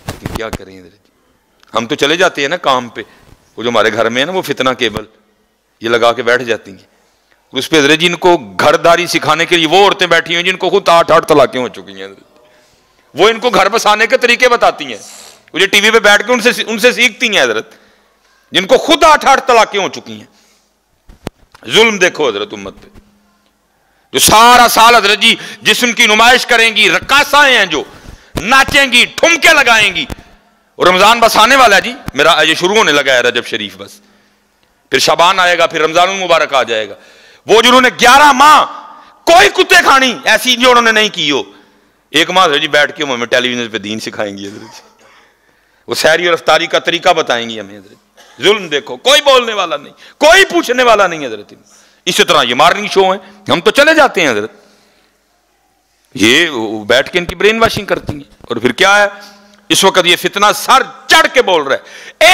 लेकिन क्या करें हज़रत जी। हम तो चले जाते हैं ना काम पे, वो जो हमारे घर में है ना वो फितना केबल ये लगा के बैठ जाती हैं, उस पर हज़रत जी इनको घरदारी सिखाने के लिए वो औरतें बैठी हैं जिनको खुद 8 तलाकें हो चुकी हैं, वो इनको घर बसाने के तरीके बताती हैं, मुझे टीवी पे बैठ के उनसे सीखती हैं हज़रत, जिनको खुद 8 तलाकें हो चुकी हैं। जुल्म देखो हज़रत उम्मत पे, जो सारा साल हज़रत जी जिस्म की नुमाइश करेंगी, रक्कासाएं हैं जो नाचेंगी, ठुमके लगाएंगी, और रमजान बस आने वाला है जी, मेरा ये शुरू होने लगा है रजब शरीफ, बस फिर शबान आएगा, फिर रमजान मुबारक आ जाएगा। वो जिन्होंने 11 माह कोई कुत्ते खानी ऐसी जो उन्होंने नहीं की हो, एक माह जी बैठ के हमें टेलीविजन पे दीन सिखाएंगी हज़रत, वो सहरी और अफ्तारी का तरीका बताएंगी हमें हज़रत। जुल्म देखो, कोई बोलने वाला नहीं, कोई पूछने वाला नहीं हज़रत। इसी तरह ये मॉर्निंग शो है, हम तो चले जाते हैं हज़रत, ये बैठ के इनकी ब्रेन वॉशिंग करती हैं। और फिर क्या है, इस वक्त ये फितना सर चढ़ के बोल रहा है,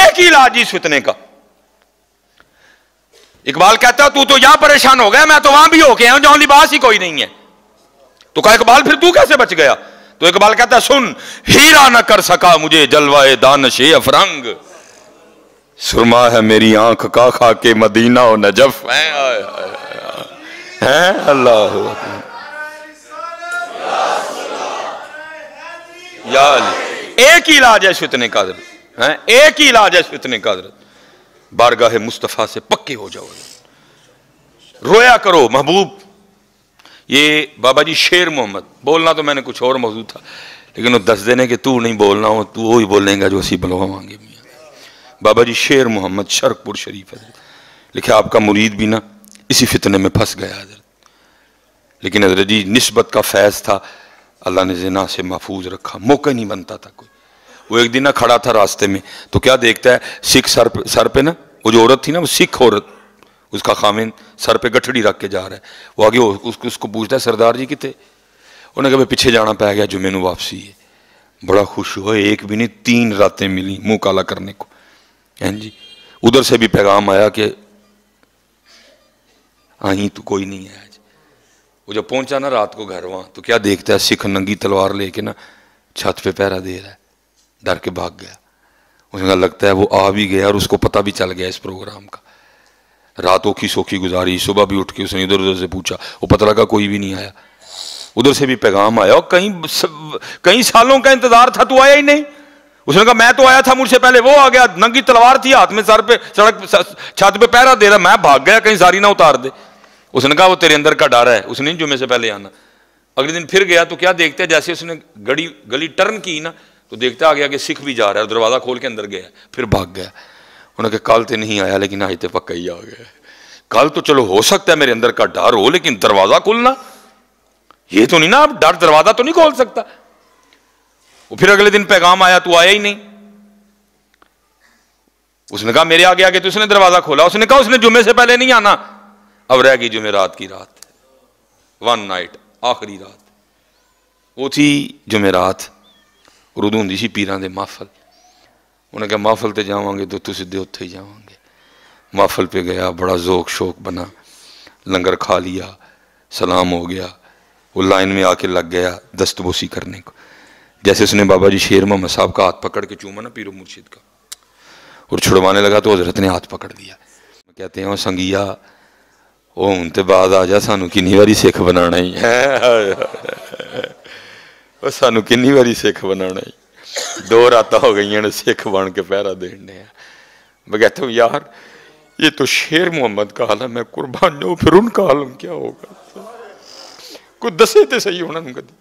एक ही इलाज इस फितने का। इकबाल कहता है तू तो यहां परेशान हो गया, मैं तो वहां भी होके आया हूं जहां लिबास ही कोई नहीं है। तो कहा इकबाल फिर तू कैसे बच गया? तो इकबाल कहता है सुन, हीरा न कर सका मुझे जलवाए दानशे अफरंग, सुरमा है मेरी आंख का खा के मदीना और नजफ है। अल्लाह या एक ही इलाज है इस फितने का है, एक ही इलाज है इस फितने का। बारगाह मुस्तफ़ा से पक्के हो जाओ, रोया करो महबूब। ये बाबा जी शेर मोहम्मद, बोलना तो मैंने कुछ और मौजूद था, लेकिन वो 10 देने के तू नहीं बोलना हो, तू वो ही बोलेगा जो असी बुलवाएंगे। बाबा जी शेर मोहम्मद शर्कपुर शरीफ है, लिखे आपका मुरीद भी ना इसी फितने में फंस गया हज़रत, लेकिन हज़रत जी निस्बत का फैज़ था, अल्लाह ने ज़िना से महफूज रखा, मौका नहीं बनता था कोई। वो एक दिन ना खड़ा था रास्ते में, तो क्या देखता है, सिख सर पे ना, वो जो औरत थी ना वो सिख औरत, उसका खामिन सर पे गठड़ी रख के जा रहा है। वो आगे उसको पूछता है सरदार जी कितने, उन्हें कहा पीछे जाना पै गया, जुम्मे नूं वापसी है। बड़ा खुश हुआ, एक भी नहीं 3 रातें मिली मुंह काला करने को हैं जी। उधर से भी पैगाम आया कि आई तो कोई नहीं है आज। वो जब पहुंचा ना रात को घर, वहां तो क्या देखता है, सिख नंगी तलवार लेके ना छत पे पहरा दे रहा है, डर के भाग गया। उसने लगता है वो आ भी गया और उसको पता भी चल गया इस प्रोग्राम का। रात ओखी सोखी गुजारी, सुबह भी उठ के उसने इधर उधर से पूछा, वो पता लगा कोई भी नहीं आया। उधर से भी पैगाम आया और कई सालों का इंतजार था, तू आया ही नहीं। उसने कहा मैं तो आया था, मुझसे पहले वो आ गया, नंगी तलवार थी हाथ में, सर पे सड़क छत पे पहरा दे रहा, मैं भाग गया कहीं सारी ना उतार दे। उसने कहा वो तेरे अंदर का डर है, उसने जुम्मे से पहले आना। अगले दिन फिर गया तो क्या देखते हैं, जैसे उसने गली टर्न की ना, तो देखते आगे आगे सिख भी जा रहा है, दरवाजा खोल के अंदर गया, फिर भाग गया। उन्होंने कहा कल तो नहीं आया, लेकिन आज तो पक्का ही आ गया। कल तो चलो हो सकता है मेरे अंदर का डर हो, लेकिन दरवाजा खोलना ये तो नहीं ना, अब डर दरवाजा तो नहीं खोल सकता। वो फिर अगले दिन पैगाम आया, तू आया ही नहीं। उसने कहा मेरे आगे आगे तो उसने दरवाजा खोला। उसने कहा उसने जुम्मे से पहले नहीं आना। अब रह गई जुम्मे रात की रात, 1 नाइट, आखिरी रात। वो थी जुमेरात और उदों होंदी सी पीरां दे महफल। उन्हें कहा महफल ते जावांगे तो तू सीधे उत्थे ही जावांगे। महफल पे गया, बड़ा ज़ोक शौक बना, लंगर खा लिया, सलाम हो गया, वो लाइन में आके लग गया दस्तबोसी करने को। जैसे उसने बाबा जी शेर मोहम्मद साहब का हाथ पकड़ के चूमा ना पीरो मुर्शिद का और छुड़वाने लगा तो हजरत ने हाथ पकड़ लिया। कहते हैं वो संगिया वो हूं तो बाद आ जा, सानू किन्नी बारी सिख बनाना ही है, सानू किन्नी बारी सिख बनाना ही। 2 रातां हो गई ने सिख बन के पहरा देने। मैं कहता हूँ यार ये तो शेर मोहम्मद का आलम है, कुर्बान हो, फिर उनका आलम क्या होगा? कोई दसे तो सही होना, कदी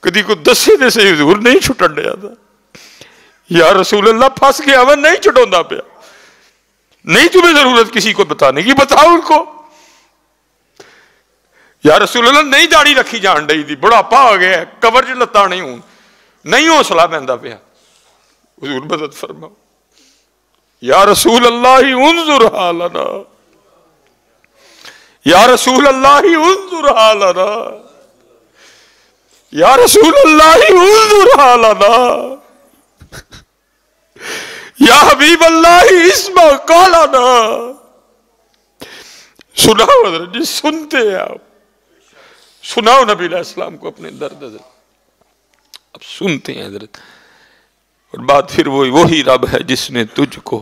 कदी कोई दसे तो सही, हुजूर नहीं छुटन दिया था। या रसूल अल्लाह फंस गया वह नहीं छुटौंदा पिया, नहीं तुम्हें जरूरत किसी को बताने की, बताओ उनको। या रसूल अल्लाह नहीं दाढ़ी रखी जान रही थी, बुढ़ापा आ गया, कबर च लत्ता नहीं हूं, नहीं हौसला पैंदा पिया, हुजूर मदद फरमाओ। या रसूल अल्लाह ही उन्जुर हालना, या रसूल अल्लाह ही उन्जुर हालना, या रसूल अल्लाह ही उन्जुर हालना, या हबीब अल्लाह ही इस्मा कालाना। सुनाओ हज़रत जी, सुनते हैं आप, सुनाओ नबी अलैहिस्सलाम को अपने दर्द। अब सुनते हैं हज़रत। और बात फिर वही रब है जिसने तुझको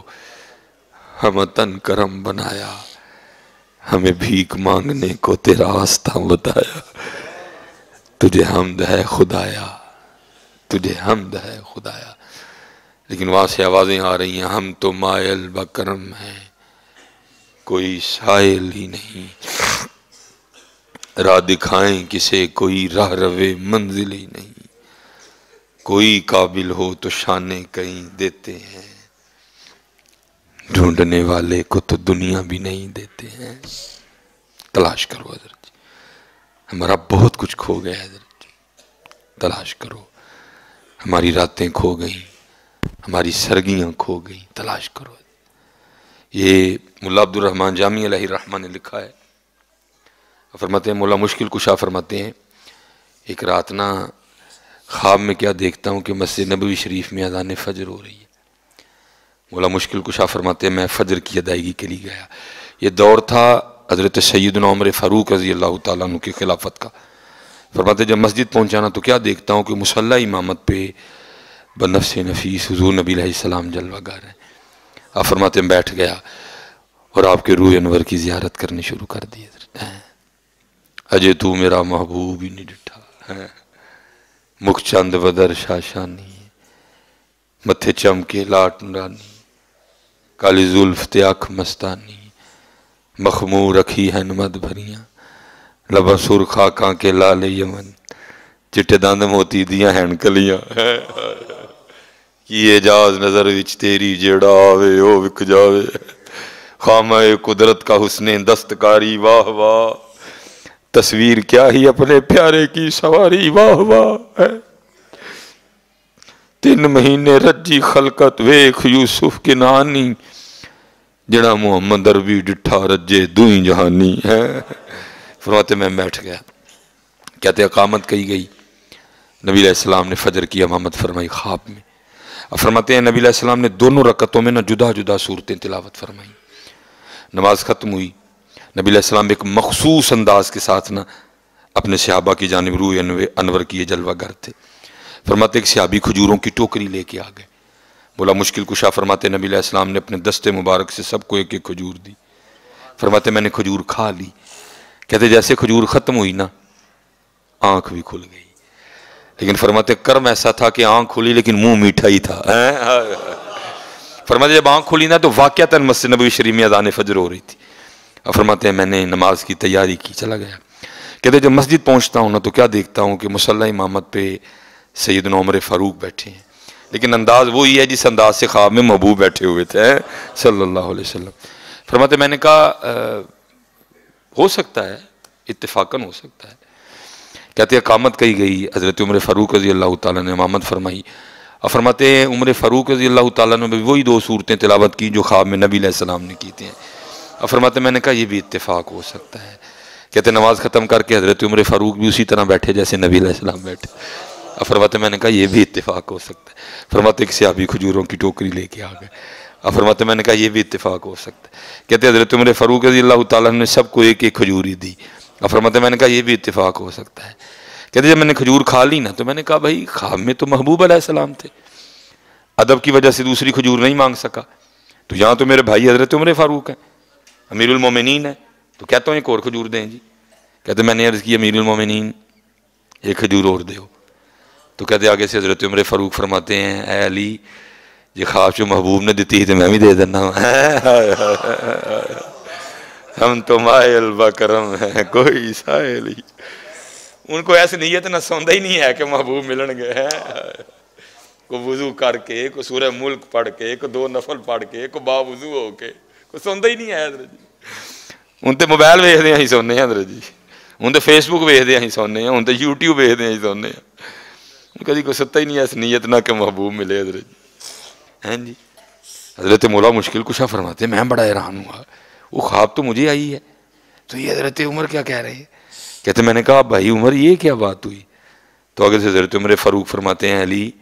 हमतन करम बनाया, हमें भीख मांगने को तेरा आस्था बताया। तुझे हमद है खुदाया, तुझे हमद है खुदाया। लेकिन वहां से आवाजें आ रही हैं, हम तो मायल बकरम हैं, कोई साइल ही नहीं, राह दिखाएं किसे कोई राह रवे मंजिल ही नहीं, कोई काबिल हो तो शाने कहीं देते हैं, ढूंढने वाले को तो दुनिया भी नहीं देते हैं। तलाश करो हज़रत जी, हमारा बहुत कुछ खो गया है हज़रत जी, तलाश करो। हमारी रातें खो गई, हमारी सरगियां खो गई, तलाश करो। ये मुल्ला अब्दुल रहमान जामी अलैहि रहमा ने लिखा है, फरमाते हैं, मौला मुश्किल कुशा फरमाते हैं, एक रात ना ख्वाब में क्या देखता हूँ कि मस्जिद नबवी शरीफ में अज़ान फ़जर हो रही है। मौला मुश्किल कुशा फरमाते हैं, मैं फ़जर की अदायगी के लिए गया। ये दौर था हज़रत सैयदना उमर फ़ारूक रज़ी अल्लाह तआला अन्हु की खिलाफत का। फरमाते जब मस्जिद पहुँचा ना तो क्या देखता हूँ कि मुसल्ला इमामत पे बनफ्स नफीस हुज़ूर नबी अलैहिस्सलाम जलवागार हैं। आप फरमाते हैं बैठ गया और आपके रूह अनवर की ज़ियारत करनी शुरू कर दी। अजय तू मेरा महबूब ही नहीं डिठा है, मुख चंद बदर शाशानी, मथे चमके लाट नूरानी, काली जुल्फ ते अख मस्तानी, मखमूर रखी है नमद भरियां, लबा सुरख आंखां के लाल यमन, चिट्टे दंद मोती दियां हैन कलियां। की एजाज नजर विच तेरी जेड़ा आवे ओ विक जावे, खामे कुदरत का हुस्ने दस्तकारी वाह वाह, तस्वीर क्या ही अपने प्यारे की सवारी वाह वाह है। 3 महीने रज्जी खलकत वेख यूसुफ के नानी, जड़ा मोहम्मद अरबी डिठा रज्जे दुई जहानी है। फरमाते मैं बैठ गया, कहते अकामत कही गई, नबी अलैहिस्सलाम ने फजर की इमामत फरमाई ख्वाब में। अब फरमाते हैं नबी अलैहिस्सलाम ने दोनों रकतों में ना जुदा जुदा सूरतें तिलावत फरमाई। नमाज खत्म हुई, नबी अलैहिस्सलाम एक मखसूस अंदाज के साथ ना अपने सहाबा की जानिब रूह अनवर की ये जलवागर थे। फरमाते एक सहाबी खजूरों की टोकरी लेके आ गए। बोला मुश्किल कुशा फरमाते नबी अलैहिस्सलाम ने अपने दस्ते मुबारक से सबको एक एक खजूर दी। फरमाते मैंने खजूर खा ली। कहते जैसे खजूर ख़त्म हुई ना आँख भी खुल गई, लेकिन फरमाते कर्म ऐसा था कि आँख खुली लेकिन मुंह मीठा ही था। फरमाते जब आँख खुली ना तो वाक़यातन मस्जिद नबवी शरीफ में अज़ान फ़जर हो रही थी। अब फरमाते हैं मैंने नमाज की तैयारी की, चला गया। कहते जब मस्जिद पहुँचता हूँ ना तो क्या देखता हूँ कि मुसल्ला इमामत पे सैयदना उमर फ़ारूक बैठे हैं, लेकिन अंदाज वही है जिस अंदाज से ख्वाब में महबूब बैठे हुए थे सल्लल्लाहु अलैहि वसल्लम। फरमाते मैंने कहा हो सकता है, इत्तेफाकन हो सकता है। कहते इकामत कही गई, हज़रत उमर फ़ारूक रज़ी अल्लाह तआला ने इमामत फरमाई। और फरमाते हैं उमर फ़ारूक रज़ी अल्लाह तआला ने वही 2 सूरतें तिलावत की जो ख्वाब में नबी अलैहिस्सलाम ने की थी। और फरमाते मैंने कहा यह भी इत्तेफाक हो सकता है। कहते नमाज ख़त्म करके हज़रत उमर फ़ारूक भी उसी तरह बैठे जैसे नबी अलैहिस्सलाम बैठे। अब फरमाते मैंने कहा ये भी इत्तेफाक हो सकता है। फरमाते किसी सहाबी खजूरों की टोकरी लेके आ गए। अब फरमाते मैंने कहा ये भी इत्तेफाक हो सकता है। कहते हज़रत उमर फ़ारूक रज़ियल्लाहु ताला ने सबको एक एक खजूर ही दी। अब फरमाते मैंने कहा ये भी इत्तेफाक हो सकता है। कहते जब मैंने खजूर खा ली ना तो मैंने कहा भाई ख्वाब में तो महबूब अलैहिस्सलाम थे, अदब की वजह से दूसरी खजूर नहीं मांग सका, तो यहाँ तो मेरे भाई हज़रत उमर फ़ारूक हैं, अमीरुल मोमिनीन है, तो कहता हूँ एक और खजूर दें जी। कहते मैंने अर्ज़ की अमीरुल मोमिनीन एक खजूर और दो। तो कहते आगे से हज़रत उमर फ़ारूक फरमाते हैं ऐ अली ये ख्वाब जो महबूब ने दी थी तो मैं भी दे देना हम तो मायल बकरम है कोई साइल ही। उनको ऐसी नीयत ना सौंदा ही नहीं है कि महबूब मिलन गए, को वजू करके को सूरह मुल्क पढ़ के को दो नफल पढ़ के को बावजू हो के को सौंदा ही नहीं है हज़रत जी। उन तो मोबाइल वेखते अं सोने हज़रत जी, उन तो फेसबुक वेखते अं सोने, उन तो यूट्यूब वेखते अं सोने, कभी कोई सुता ही नहीं है इस नीयत ना कि महबूब मिले हज़रत जी। हैं जी हज़रत मौला मुश्किल कुशा फरमाते मैं बड़ा हैरान हुआ, वो ख्वाब तो मुझे आई है तो ये हज़रत उमर क्या कह रहे हैं। कहते मैंने कहा भाई उमर ये क्या बात हुई। तो आगे से हज़रत उमर फ़ारूक फरमाते हैं अली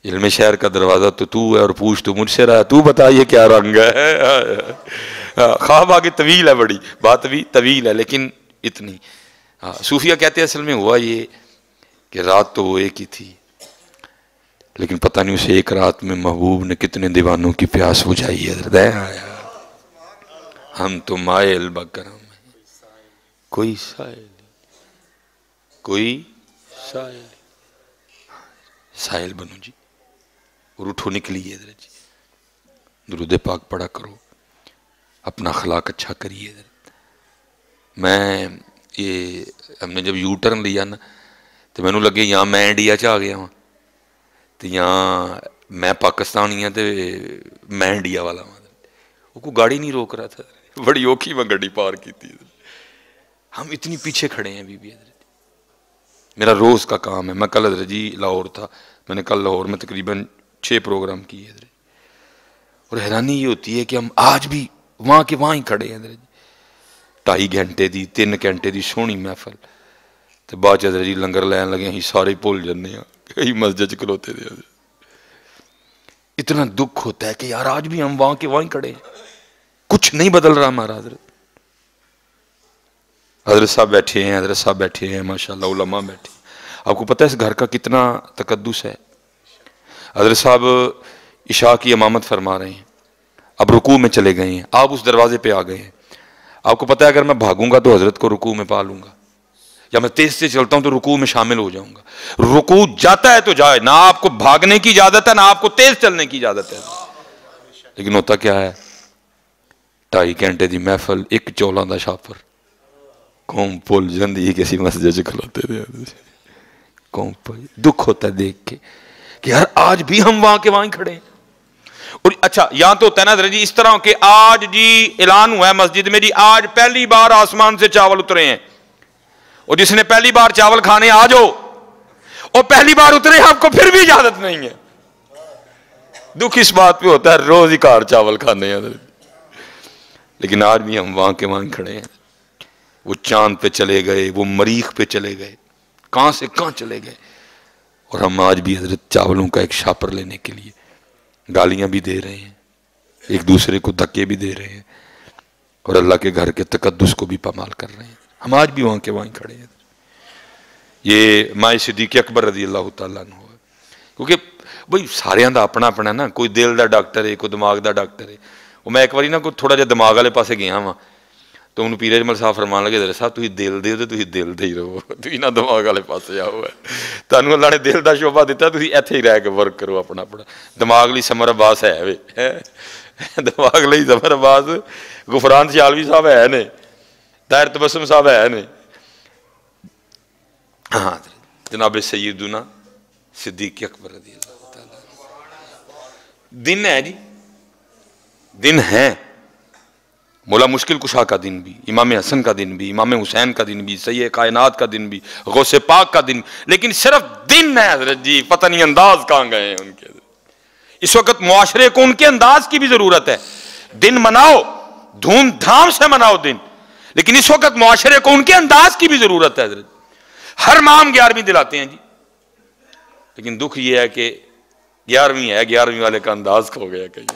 इल्म शहर का दरवाज़ा तो तू है और पूछ तो मुझसे रहा, तू बता ये क्या रंग है। ख्वाब आगे तवील है, बड़ी बात भी तवील है लेकिन इतनी। हाँ सूफिया कहते हैं असल में हुआ ये कि रात तो वो एक ही थी लेकिन पता नहीं उसे एक रात में महबूब ने कितने दीवानों की प्यास बुझाई है। हृदय आया हम तो मायल बकरम कोई साइल कोई साइल साइल बनो जी और उठो निकलिए इधर जी, दुरूद पाक पढ़ा करो, अपना अखलाक अच्छा करिए। मैं ये हमने जब यू टर्न लिया ना तो मैनू लगे यहाँ मैं इंडिया च आ गया वहाँ, तो यहाँ मैं पाकिस्तानी हाँ तो मैं इंडिया वाला वहाँ, वो कोई गाड़ी नहीं रोक रहा था, बड़ी औखी मैं गड्डी पार की थी। हम इतनी पीछे खड़े हैं बीबी। मेरा रोज़ का काम है, मैं कल हज़रत जी लाहौर था, मैंने कल लाहौर में तकरीबन 6 प्रोग्राम किए और हैरानी ये होती है कि हम आज भी वहाँ के वहाँ ही खड़े हैं। 2.5 घंटे की 3 घंटे की सोहनी महफल तो बाद हज़रत जी लंगर लैन लगे अं सारे भुल जाने कई मस्जिद खलोते थे। इतना दुख होता है कि यार आज भी हम वहाँ के वहाँ ही खड़े हैं, कुछ नहीं बदल रहा हमारा। हज़रत साहब बैठे हैं, हज़रत साहब बैठे हैं, माशाल्लाह उलमा बैठे। आपको पता है इस घर का कितना तकद्दुस है। हज़रत साहब इशा की इमामत फरमा रहे हैं, अब रुकू में चले गए हैं, आप उस दरवाजे पे आ गए हैं। आपको पता है अगर मैं भागूंगा तो हज़रत को रुकू में पा लूंगा, या मैं तेज से चलता हूं तो रुकू में शामिल हो जाऊंगा। रुकू जाता है तो जाए, ना आपको भागने की इजाजत है ना आपको तेज चलने की इजाजत है। लेकिन होता क्या है 2.5 घंटे की महफल एक 14 का छापर कौम भुल जाती है, किसी मस्जिद खलोते थे। कौम दुख होता है देख के कि यार आज भी हम वहां के वहां खड़े हैं। और अच्छा यहां तो होता है ना जी इस तरह के आज जी ऐलान हुआ है मस्जिद में जी आज पहली बार आसमान से चावल उतरे हैं और जिसने पहली बार चावल खाने आ जाओ और पहली बार उतरे आपको फिर भी इजाजत नहीं है। दुख इस बात पे होता है रोज ही कार चावल खाने हैं, लेकिन आज भी हम वहां के वहां खड़े हैं। वो चांद पे चले गए, वो मरीख पे चले गए, कहां से कहां चले गए, और हम आज भी हजरत चावलों का एक शापर लेने के लिए गालियां भी दे रहे हैं, एक दूसरे को धक्के भी दे रहे हैं और अल्लाह के घर के तकद्दुस को भी पामाल कर रहे हैं। हम आज भी वहां के वहीं खड़े हैं। ये माए सिद्दीक़ अकबर रज़ी अल्लाह तआला अन्हु है, क्योंकि भाई सारियां दा अपना अपना ना, कोई दिल का डॉक्टर है, कोई दिमाग का डॉक्टर है। वो मैं एक बार ना कोई थोड़ा जिहा दिमाग वाले पासे गया वहाँ तो उन्होंने पीर अजमल साहब फरमान लगे दर साहब तुम दिल दे तो दिल दे ही रहो, तुम ना दिमाग वाले पासे जाओ। तुहानू अल्लाह ने दिल का शोभा दिता, तुम इत्थे ही रह के वर्क करो अपना अपना। दिमाग लई समर अब्बास है वे, दिमाग लई समर अब्बास, गुफरान सियालवी साहब है ने, ताहिर तबस्सुम साहब है ने, हाँ जनाब सैयदुना सिद्दीक़ अकबर रज़ी अल्लाह तआला। दिन है जी, दिन है, मौला मुश्किल कुशा का दिन भी, इमाम हसन का दिन भी, इमाम हुसैन का दिन भी, सैयद कायनात का दिन भी, गौसे पाक का दिन, लेकिन सिर्फ दिन है हजरत जी। पता नहीं अंदाज कहाँ गए हैं उनके। इस वक्त मुआशरे को उनके अंदाज की भी जरूरत है। दिन मनाओ, धूमधाम से मनाओ दिन, लेकिन इस वक्त मुआशरे को उनके अंदाज की भी जरूरत है हजरत। हर माम 11वीं दिलाते हैं जी, लेकिन दुख यह है कि 11वीं है, 11वीं वाले का अंदाज खो गया कहीं।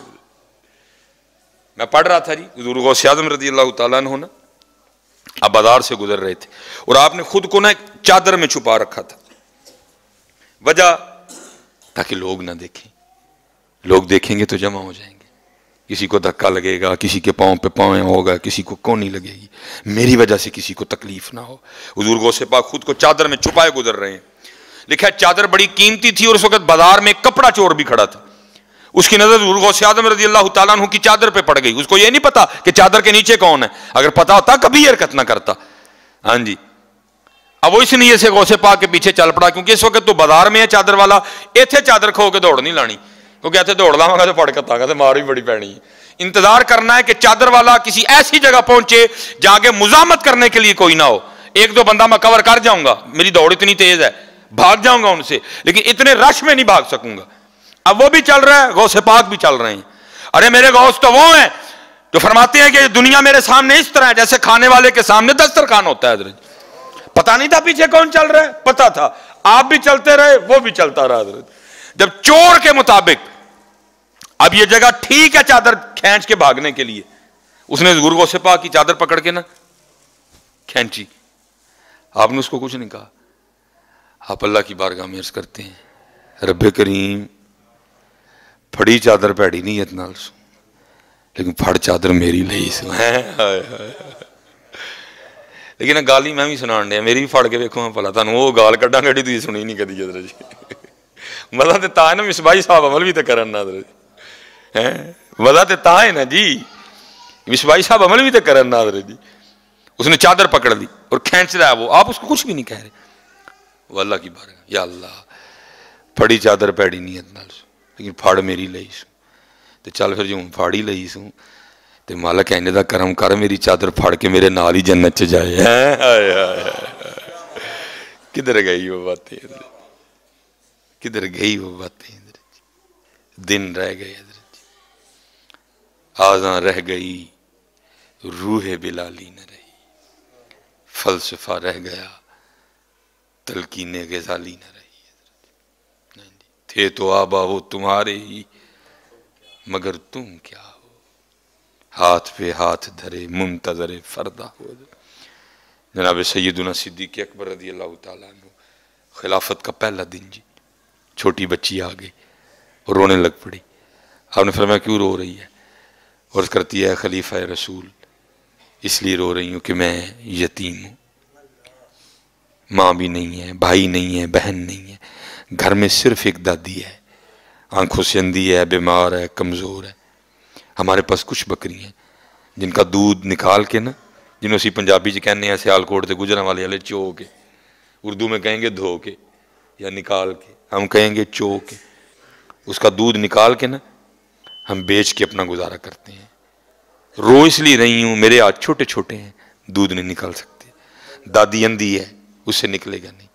मैं पढ़ रहा था जी, हुजूर गौसे आज़म रज़ी अल्लाह तआला अन्हु ना आप बाजार से गुजर रहे थे और आपने खुद को ना एक चादर में छुपा रखा था। वजह ताकि लोग ना देखें, लोग देखेंगे तो जमा हो जाएंगे, किसी को धक्का लगेगा, किसी के पाँव पे पाँव होगा, किसी को कोनी लगेगी, मेरी वजह से किसी को तकलीफ ना हो। हुजूर गौसे पाक खुद को चादर में छुपाए गुजर रहे हैं। लिखा है चादर बड़ी कीमती थी और उस वक्त बाजार में कपड़ा चोर भी खड़ा था। उसकी नजर हुजूर गौसे आज़म रज़ी अल्लाह तआला अन्हु की चादर पे पड़ गई। उसको यह नहीं पता कि चादर के नीचे कौन है, अगर पता होता कभी हरकत ना करता। हाँ जी, अब वो इस नीयत से गौसे पाक के पीछे चल पड़ा, क्योंकि इस वक्त तो बाजार में है चादर वाला, इतने चादर खो के दौड़ नहीं लानी, क्योंकि इतने दौड़ लावांगा तो फड़ के तांगा तो मार भी बड़ी पैनी है। इंतजार करना है कि चादर वाला किसी ऐसी जगह पहुंचे जहां के मुजामत करने के लिए कोई ना हो। एक दो बंदा मैं कवर कर जाऊंगा, मेरी दौड़ इतनी तेज है, भाग जाऊंगा उनसे, लेकिन इतने रश में नहीं भाग सकूंगा। अब वो भी चल रहा है, गौसे पाक भी चल रहे हैं। अरे मेरे गौस तो वो हैं जो फरमाते हैं कि दुनिया मेरे सामने इस तरह है जैसे खाने वाले के सामने दस्तरखान होता है। हजरत पता नहीं था पीछे कौन चल रहा है, पता था, आप भी चलते रहे, वो भी चलता रहा। हजरत जब चोर के मुताबिक अब ये जगह ठीक है चादर खींच के भागने के लिए, उसने हुजूर गौसे पाक की चादर पकड़ के ना खींची। आपने उसको कुछ नहीं कहा। आप अल्लाह की बारगाह में अर्ज करते हैं, रब्बे करीम फड़ी चादर भैड़ी नीयत नाल सू, लेकिन फड़ चादर मेरी लई सू है। लेकिन गाली मैं भी सुनान दिया, मेरी भी फड़ के वेखो भला तुहानू वो गाल कड्डां गड़ी तुसीं सुनी नहीं कदी। हजरत जी मजा तो ता है ना, मिसबाही साहब अमल भी तो करन ना हजरत है, मजा तो ता है ना जी, मिसबाही साहब अमल भी तो करन ना हजरत जी। उसने चादर पकड़ ली और खींच रहा है वो, आप उसको कुछ भी नहीं कह रहे। वो अल्लाह की बारगाह, या अल्लाह फड़ी चादर भैड़ी नीयत नाल सू, लेकिन फड़ मेरी लई सू, तो चल फिर जो हूँ फाड़ी लई सू तो मालक इंज दा करम कर, मेरी चादर फड़ के मेरे नाल ही जन्नत च जाए। किधर गई वो बातें, किधर गई वो बातें। दिन रह गए आज़ां रह गई, रूह बिलाली न रही, फलसफा रह गया, तलकीने ग़ज़ाली न रही। थे तो आबा वो तुम्हारे ही, मगर तुम क्या हो, हाथ पे हाथ धरे मुंतज़रे फरदा हो। जनाब सैयदुना सिद्दीक़ अकबर रज़ी अल्लाह तआला अन्हु, खिलाफत का पहला दिन जी, छोटी बच्ची आ गई और रोने लग पड़ी। आपने फरमाया क्यों रो रही है? और करती है खलीफा रसूल, इसलिए रो रही हूँ कि मैं यतीम हूँ, माँ भी नहीं है, भाई नहीं है, बहन नहीं है, घर में सिर्फ एक दादी है, आंखों से अंधी है, बीमार है, कमज़ोर है। हमारे पास कुछ बकरियाँ हैं जिनका दूध निकाल के ना, जिन्हों असी पंजाबी च कहने हैं सियालकोट से गुजरन वाले चो के, उर्दू में कहेंगे धो के या निकाल के, हम कहेंगे चो के, उसका दूध निकाल के ना हम बेच के अपना गुजारा करते हैं। रो इसलिए रही हूँ, मेरे हाथ छोटे छोटे हैं, दूध नहीं निकाल सकते, दादी अंधी है, उससे निकलेगा नहीं।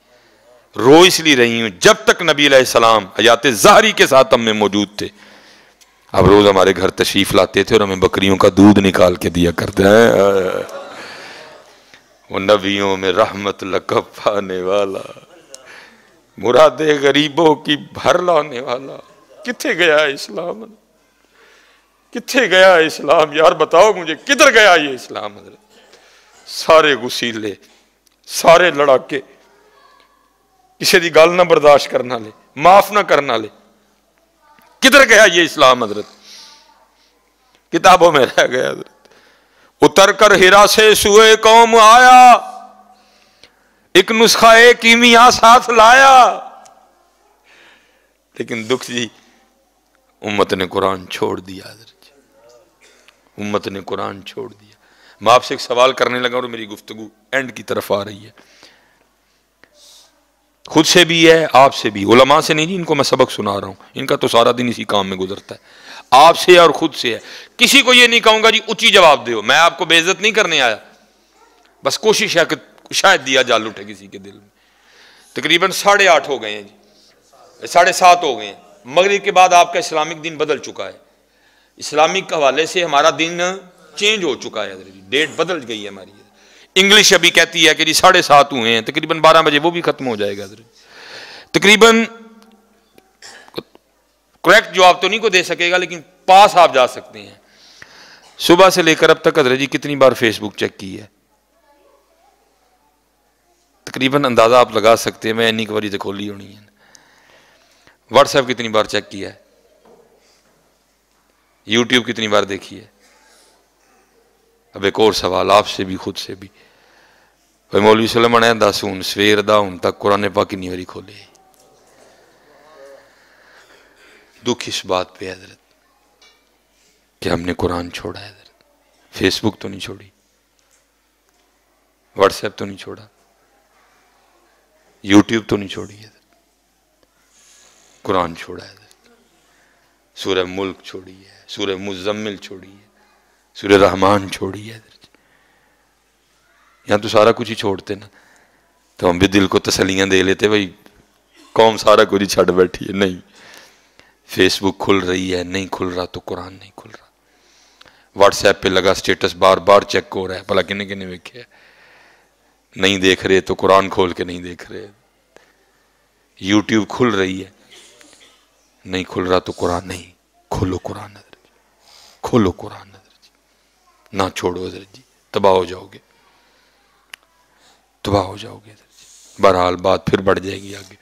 रो इसलिए रही हूँ, जब तक नबी अलैहिस्सलाम हयात ज़ाहरी के साथ हम में मौजूद थे, अब रोज हमारे घर तशरीफ लाते थे और हमें बकरियों का दूध निकाल के दिया करते हैं। वो नबियों में रहमत लकब पाने वाला, मुरादे गरीबों की भर लाने वाला, किथे गया इस्लाम, किथे गया इस्लाम? यार बताओ मुझे, किधर गया ये इस्लाम? सारे गुसीले, सारे लड़ाके, किसी की गल ना बर्दाश्त करना ले, माफ ना करना ले, किधर गया ये इस्लाम? हजरत किताबों में रह गया। हजरत उतर कर हिरा से सुए कौम आया, एक नुस्खा एक कीमिया साथ लाया। लेकिन दुख जी, उम्मत ने कुरान छोड़ दिया। हजरत उम्मत ने कुरान छोड़ दिया। मैं आपसे एक सवाल करने लगा और मेरी गुफ्तगू एंड की तरफ आ रही है, खुद से भी है, आपसे भी। उलमा से नहीं जी, इनको मैं सबक सुना रहा हूं, इनका तो सारा दिन इसी काम में गुजरता है। आपसे और खुद से है। किसी को ये नहीं कहूंगा जी ऊंची जवाब दो, मैं आपको बेइज्जत नहीं करने आया, बस कोशिश है कि शायद दिया जाल उठे किसी के दिल में। तकरीबन 8:30 हो गए हैं जी, 7:30 हो गए हैं। मगरिब के बाद आपका इस्लामिक दिन बदल चुका है, इस्लामिक हवाले से हमारा दिन चेंज हो चुका है, डेट बदल गई है हमारी। इंग्लिश अभी कहती है कि जी 7:30 हुए हैं, तकरीबन 12 बजे वो भी खत्म हो जाएगा। तकरीबन करेक्ट जवाब तो नहीं को दे सकेगा, लेकिन पास आप जा सकते हैं। सुबह से लेकर अब तक हजरत जी कितनी बार फेसबुक चेक की है? तकरीबन अंदाजा आप लगा सकते हैं, मैं इन्हीं बारी तो खोली होनी है। व्हाट्सएप कितनी बार चेक किया है? यूट्यूब कितनी बार देखी है? अब एक और सवाल आपसे भी खुद से भी, भाई मौलवी सुलेमान है दस हूं सवेर दा हूं तक कुरान पाक कितनी बारी खोले? दुख इस बात पे हजरत कि हमने कुरान छोड़ा है। हजरत फेसबुक तो नहीं छोड़ी, व्हाट्सएप तो नहीं छोड़ा, यूट्यूब तो नहीं छोड़ी है, कुरान छोड़ा है। सूरह मुल्क छोड़ी है, सूरह मुज़म्मिल छोड़ी है, सूरह रहमान छोड़ी है। यहां तो सारा कुछ ही छोड़ते ना, तो हम भी दिल को तसलियां दे लेते भाई कौम सारा कुछ ही छड़ बैठी है। नहीं, फेसबुक खुल रही है, नहीं खुल रहा तो कुरान नहीं खुल रहा। व्हाट्सएप पे लगा स्टेटस बार बार चेक हो रहा है, भला किन्ने किन्ने वेखे, नहीं देख रहे तो कुरान खोल के नहीं देख रहे। यूट्यूब खुल रही है, नहीं खुल रहा तो कुरान नहीं, खोलो कुरान हजरत जी, खोलो कुरान हजरत जी, ना छोड़ो हजरत जी, तबाह हो जाओगे, तबाह हो जाओगे हजरत जी। बहरहाल बात फिर बढ़ जाएगी आगे।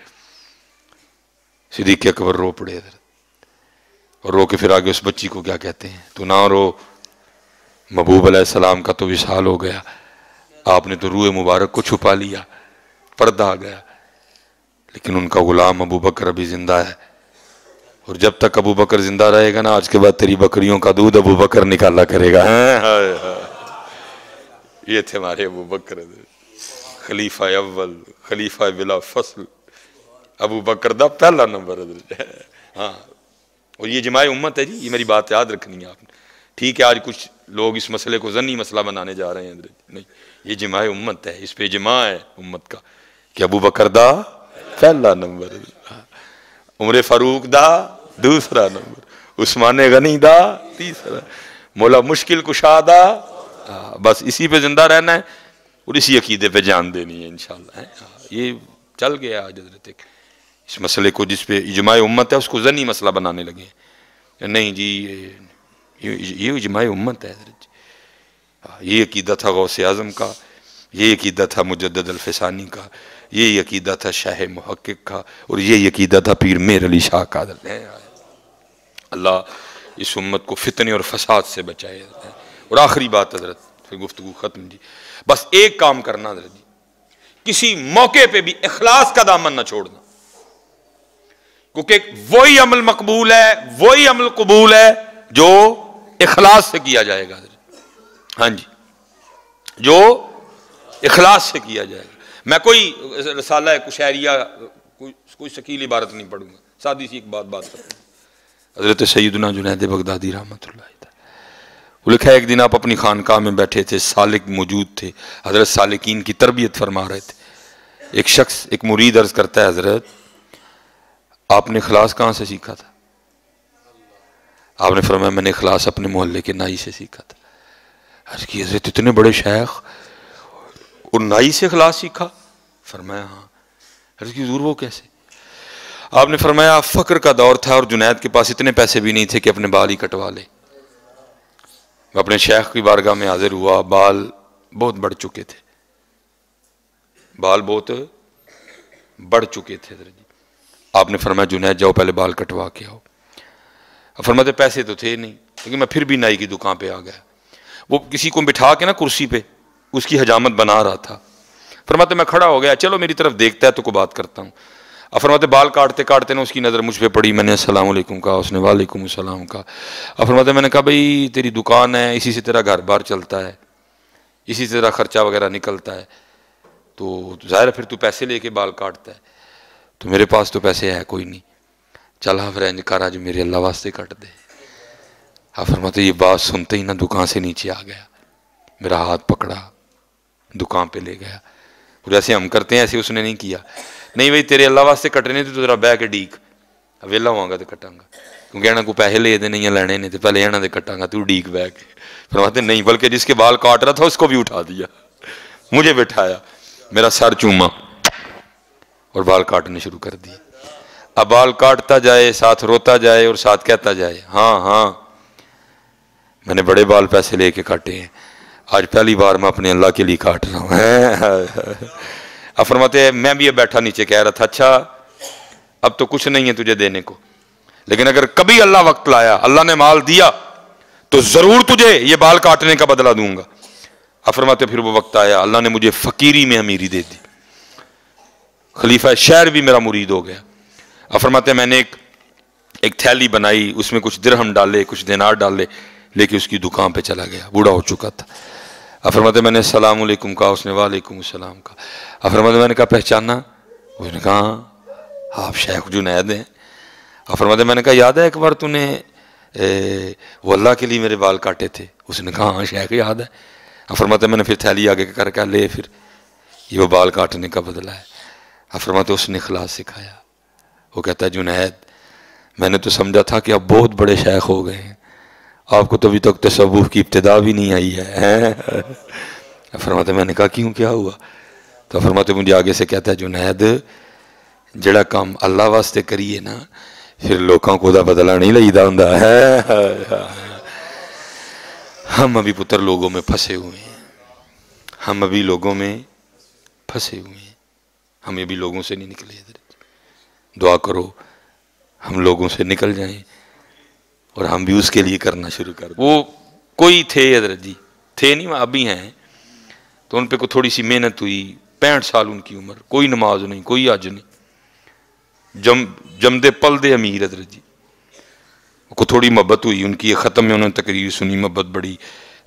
सिद्दीक़ अकबर रो पड़े हजरत, और रो के फिर आगे उस बच्ची को क्या कहते हैं, तू ना रो, महबूब अलैहिस्सलाम का तो विशाल हो गया, आपने तो रूह मुबारक को छुपा लिया, पर्दा आ गया, लेकिन उनका गुलाम अबू बकर अभी जिंदा है, और जब तक अबू बकर जिंदा रहेगा ना, आज के बाद तेरी बकरियों का दूध अबू बकर निकाला करेगा। ये थे हमारे अबू बकर, खलीफा अव्वल, खलीफा बिला फसल, अबू बकर दा पहला नंबर। हाँ, और ये जमाए उम्मत है जी, ये मेरी बात याद रखनी है आपने। ठीक है, आज कुछ लोग इस मसले को जन्नी मसला बनाने जा रहे हैं, नहीं, ये जमाए उम्मत है, इस पे इजमा है उम्मत का कि अबू बकर दा पहला नंबर, उमर फारूक दा दूसरा नंबर, उस्मान गनी दा तीसरा, मौला मुश्किल कुशा दा। बस इसी पे जिंदा रहना है और इसी अकीदे पे जान देनी है इंशाअल्लाह। ये चल गया आज हजरत, इस मसले को जिस पे इजमाए उम्मत है उसको जन्नी मसला बनाने लगे। नहीं जी, ये इजमाए उम्मत है हजरत जी। ये अकीदा था गौसे आजम का, ये अकीदा था मुजद्दद अल-फ़िसानी का, ये अकीदा था शाह मुहक्किक का, और ये अकीदा था पीर मेर अली शाह का। अल्लाह इस उम्मत को फितने और फसाद से बचाए। और आखिरी बात हजरत, फिर गुफ्तगू खत्म जी, बस एक काम करना हजरत जी, किसी मौके पे भी इखलास का दामन ना छोड़ना, क्योंकि वही अमल मकबूल है, वही अमल कबूल है जो इखलास से किया जाएगा। हाँ जी, जो इखलास से किया जाएगा। मैं कोई रसाला कुशैरिया कोई शकील इबारत नहीं पढ़ूंगा, सादी सी एक बात करता हूँ। हजरत सैयदना जुनैद बगदादी रहमतुल्लाह अलैह लिखा है, एक दिन आप अपनी खानकाह में बैठे थे, सालिक मौजूद थे, हजरत सालिकीन की तरबियत फरमा रहे थे। एक शख्स, एक मुरीद अर्ज करता है, हजरत आपने इखलास कहाँ से सीखा था? आपने फरमाया मैंने इखलास अपने मोहल्ले के नाई से सीखा था। अर्ज की, हजरत इतने बड़े शेख और नाई से इखलास सीखा? फरमाया हाँ। अर्ज की, हुजूर वो कैसे? आपने फरमाया फक्र का दौर था और जुनैद के पास इतने पैसे भी नहीं थे कि अपने बाल ही कटवा ले। मैं अपने शेख की बारगाह में हाजिर हुआ, बाल बहुत बढ़ चुके थे, बाल बहुत बढ़ चुके थे। आपने फरमाया जुनैद जाओ पहले बाल कटवा के आओ। फरमाते पैसे तो थे नहीं, लेकिन मैं फिर भी नाई की दुकान पे आ गया। वो किसी को बिठा के ना कुर्सी पे उसकी हजामत बना रहा था। फरमाते मैं खड़ा हो गया, चलो मेरी तरफ देखता है तो को बात करता हूँ। अब फरमाते बाल काटते काटते ना उसकी नज़र मुझ पे पड़ी, मैंने अस्सलाम वालेकुम कहा, उसने वालेकुम अस्सलाम कहा। अब फरमाते मैंने कहा भाई तेरी दुकान है, इसी से तेरा घर बार चलता है, इसी से तेरा खर्चा वगैरह निकलता है, तो ज़ाहिर है फिर तू पैसे लेके बाल काटता है। तो मेरे पास तो पैसे है कोई नहीं, चल हाँ फ्रेंज कर आज मेरे अल्लाह वास्ते कट दे। हाँ फरमाते ये बात सुनते ही ना दुकान से नीचे आ गया, मेरा हाथ पकड़ा, दुकान पे ले गया। और जैसे हम करते हैं ऐसे उसने नहीं किया, नहीं भाई तेरे अल्लाह वास्ते कटने तो तेरा बह के डीक, वेला होगा तो कटांगा, क्योंकि इन्होंने को पैसे ले देने या लेने ने तो पहले इन्होंने कटांगा, तू डीक बह के। फरमाते नहीं, बल्कि जिसके बाल काट रहा था उसको भी उठा दिया, मुझे बिठाया, मेरा सर चूमा और बाल काटने शुरू कर दिए। अब बाल काटता जाए, साथ रोता जाए और साथ कहता जाए हाँ हाँ मैंने बड़े बाल पैसे लेके काटे हैं, आज पहली बार मैं अपने अल्लाह के लिए काट रहा हूँ। अब फरमाते हैं मैं भी ये बैठा नीचे कह रहा था अच्छा अब तो कुछ नहीं है तुझे देने को, लेकिन अगर कभी अल्लाह वक्त लाया, अल्लाह ने माल दिया तो जरूर तुझे ये बाल काटने का बदला दूंगा। अब फरमाते फिर वो वक्त आया, अल्लाह ने मुझे फकीरी में अमीरी दे दी, खलीफा शहर भी मेरा मुरीद हो गया। अब फरमाते मैंने एक थैली बनाई, उसमें कुछ दिरहम डाले, कुछ दिनार डाले, लेके उसकी दुकान पे चला गया, बूढ़ा हो चुका था। अब फरमाते मैंने अस्सलाम वालेकुम कहा, उसने वालेकुम अस्सलाम कहा। अब फरमाते मैंने कहा पहचाना? उसने कहा आप शेख जुनैद हैं। अब फरमाते मैंने कहा याद है एक बार तूने वो अल्लाह के लिए मेरे बाल काटे थे? उसने कहा हाँ शेख याद है। अब फरमाते मैंने फिर थैली आगे कर कहा ले फिर ये वो बाल काटने का बदला है। अब फरमाते उसने इखलास सिखाया। वो कहता है जुनैद मैंने तो समझा था कि आप बहुत बड़े शेख हो गए हैं, आपको तो अभी तक तसव्वुफ की इब्तिदा भी नहीं आई है। फरमाते मैंने कहा क्यों क्या हुआ? तो फरमाते मुझे आगे से कहता है जुनैद जड़ा काम अल्लाह वास्ते करिए ना फिर लोगों को बदला नहीं लईदा हुंदा है। हम अभी पुत्र लोगों में फंसे हुए हैं, हम अभी लोगों में फंसे हुए हैं, हम अभी लोगों से नहीं निकले। दुआ करो हम लोगों से निकल जाएं और हम भी उसके लिए करना शुरू कर। वो कोई थे हजरत जी, थे नहीं अभी हैं, तो उन पे को थोड़ी सी मेहनत हुई, 65 साल उनकी उम्र, कोई नमाज नहीं कोई हज नहीं, जमदे पलदे अमीर हजरत जी को थोड़ी मोहब्बत हुई उनकी, ख़त्म में उन्होंने तकरीर सुनी, मोहब्बत बड़ी,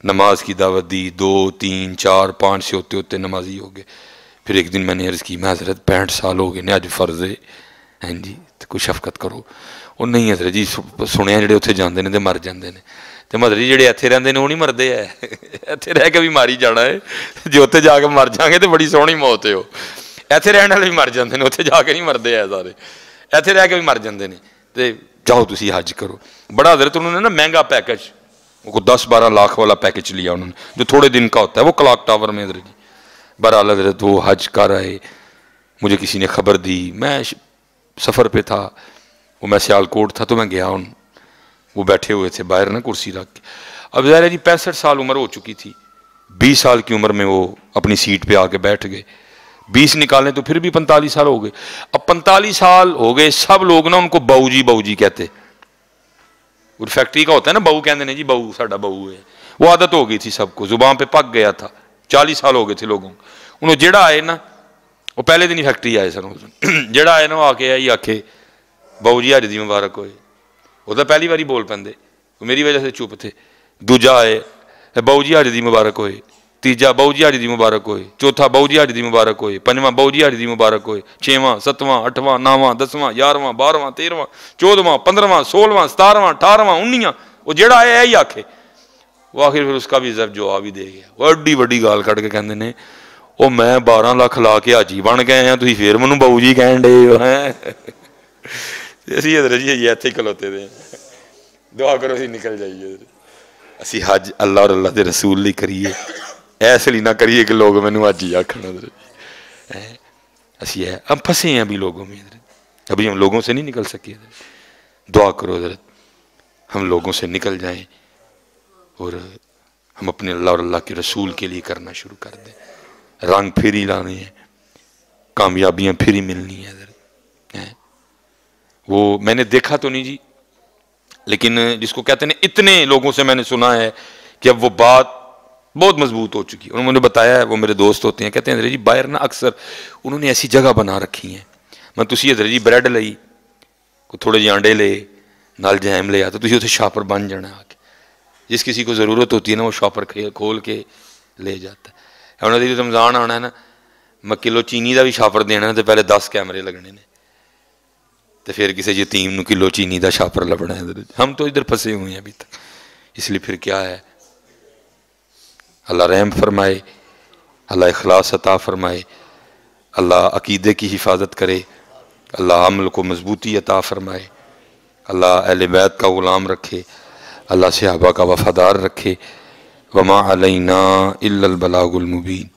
नमाज की दावत दी, 2 3 4 5 से होते होते नमाजी हो गए। फिर एक दिन मैंने अर्ज़ की मैं हजरत 65 साल हो गए ने, अज फर्ज है हैं जी तो कोई शफकत करो। वो नहीं हजरत जी सुनिया ਜਿਹੜੇ ਉੱਥੇ ਜਾਂਦੇ ਨੇ ਤੇ मर जाते हैं, तो मतलब जी ਜਿਹੜੇ ਇੱਥੇ ਰਹਿੰਦੇ ਨੇ ਉਹ नहीं मरते है, ਇੱਥੇ रह के भी मारी जाना है, जो उत्थे जाके मर जाएंगे तो बड़ी सोहनी मौत है। ਇੱਥੇ रहने वाले भी मर जाते हैं, उत्थे जाके नहीं मरते है सारे, ਇੱਥੇ रह के भी मर जाते हैं। तो जाओ तुसी हज करो। बड़ा हजरत उन्होंने ना महंगा पैकेज, वो 10-12 लाख वाला पैकेज लिया उन्होंने जो थोड़े दिन का होता है, वो क्लॉक टावर में हजरत जी। बहरहाल हजरत वो हज कर आए, मुझे किसी ने खबर दी, मैं सफ़र पे था, वो मैं सियालकोट था तो मैं गया, उन वो बैठे हुए थे बाहर ना कुर्सी रख के। अब ज़ाहिर है जी 65 साल उम्र हो चुकी थी, 20 साल की उम्र में वो अपनी सीट पे आके बैठ गए, 20 निकालें तो फिर भी 45 साल हो गए। अब 45 साल हो गए, सब लोग ना उनको बहू जी कहते, वो फैक्ट्री का होता है ना बहू कहते हैं जी, बहू साडा बहू है, वो आदत हो गई थी सबको, जुबान पे पक गया था। 40 साल हो गए थे लोगों को। उन्होंने जेड़ा आए ना वो पहले दिन ही फैक्ट्री आए सन, जेड़ा आए ना वो आके आई आखे बहू जी हज दी मुबारक होए, वो तो पहली बारी बोल पैंदे, मेरी वजह से चुप थे। दूजा आए बहू जी हज दी मुबारक होए, तीजा बहू जी हज दी मुबारक होए, चौथा बहू जी हज दी मुबारक होए, पंजवां बहू जी हज दी मुबारक होए, 6वां 7वां 8वां 9वां 10वां 11वां 12वां 13वां 14वां 15वां 16वां 17वां 18वां 19वां, वो जेड़ा आया यही आखे। वो आखिर फिर उसका भी जवाब ही दे गया, वो एड्डी वड्डी गाल कट के कहते ने ਉਹ मैं 12 ਲੱਖ ਲਾ के हाजी बन गए हैं, तुम फिर मैं बहू जी कह डे हो हैं। असी हजरत जी इत्थे खलोते दे, दुआ करो असी निकल जाइए, असी हज अल्लाह और अल्लाह के रसूल लिए करिए, ऐसे लिए ना करिए कि लोग मैनू हाजी आखन। असी है हम फंसे हैं अभी लोगों में, अभी हम लोगों से नहीं निकल सके। दुआ करो हजरत हम लोगों से निकल जाएं और हम अपने अल्लाह और अल्लाह के रसूल के लिए करना शुरू कर दें। रंग फिर ही लाने हैं, कामयाबियां फिर ही मिलनी है। वो मैंने देखा तो नहीं जी, लेकिन जिसको कहते हैं इतने लोगों से मैंने सुना है कि अब वो बात बहुत मजबूत हो चुकी है। उन्होंने बताया है, वो मेरे दोस्त होते हैं, कहते हैं हजरत जी बाहर ना अक्सर उन्होंने ऐसी जगह बना रखी है, मैं तुसी हजरत जी ब्रैड लई को थोड़े जे आंडे ले नाल जैम लिया तो तुसी उत्थे शॉपर बन जाना आके, जिस किसी को ज़रूरत होती है ना वो शॉपर खोल के ले जाता है। उन्होंने रमज़ान आना है ना, मैं किलो चीनी का भी छापर देना तो पहले 10 कैमरे लगने ने, तो फिर किसी यतीम को किलो चीनी का छापर लभना है। हम तो इधर फंसे हुए हैं अभी तक, इसलिए फिर क्या है, अल्लाह रहम फरमाए, अल्लाह इखलास अता फरमाए, अल्लाह अकीदे की हिफाजत करे, अल्लाह अमल को मजबूती अता फरमाए, अल्लाह अहले बैत का ग़ुलाम रखे, अल्लाह सहाबा का वफ़ादार रखे। वमा अलैना इल्लल बलागुल मुबीन।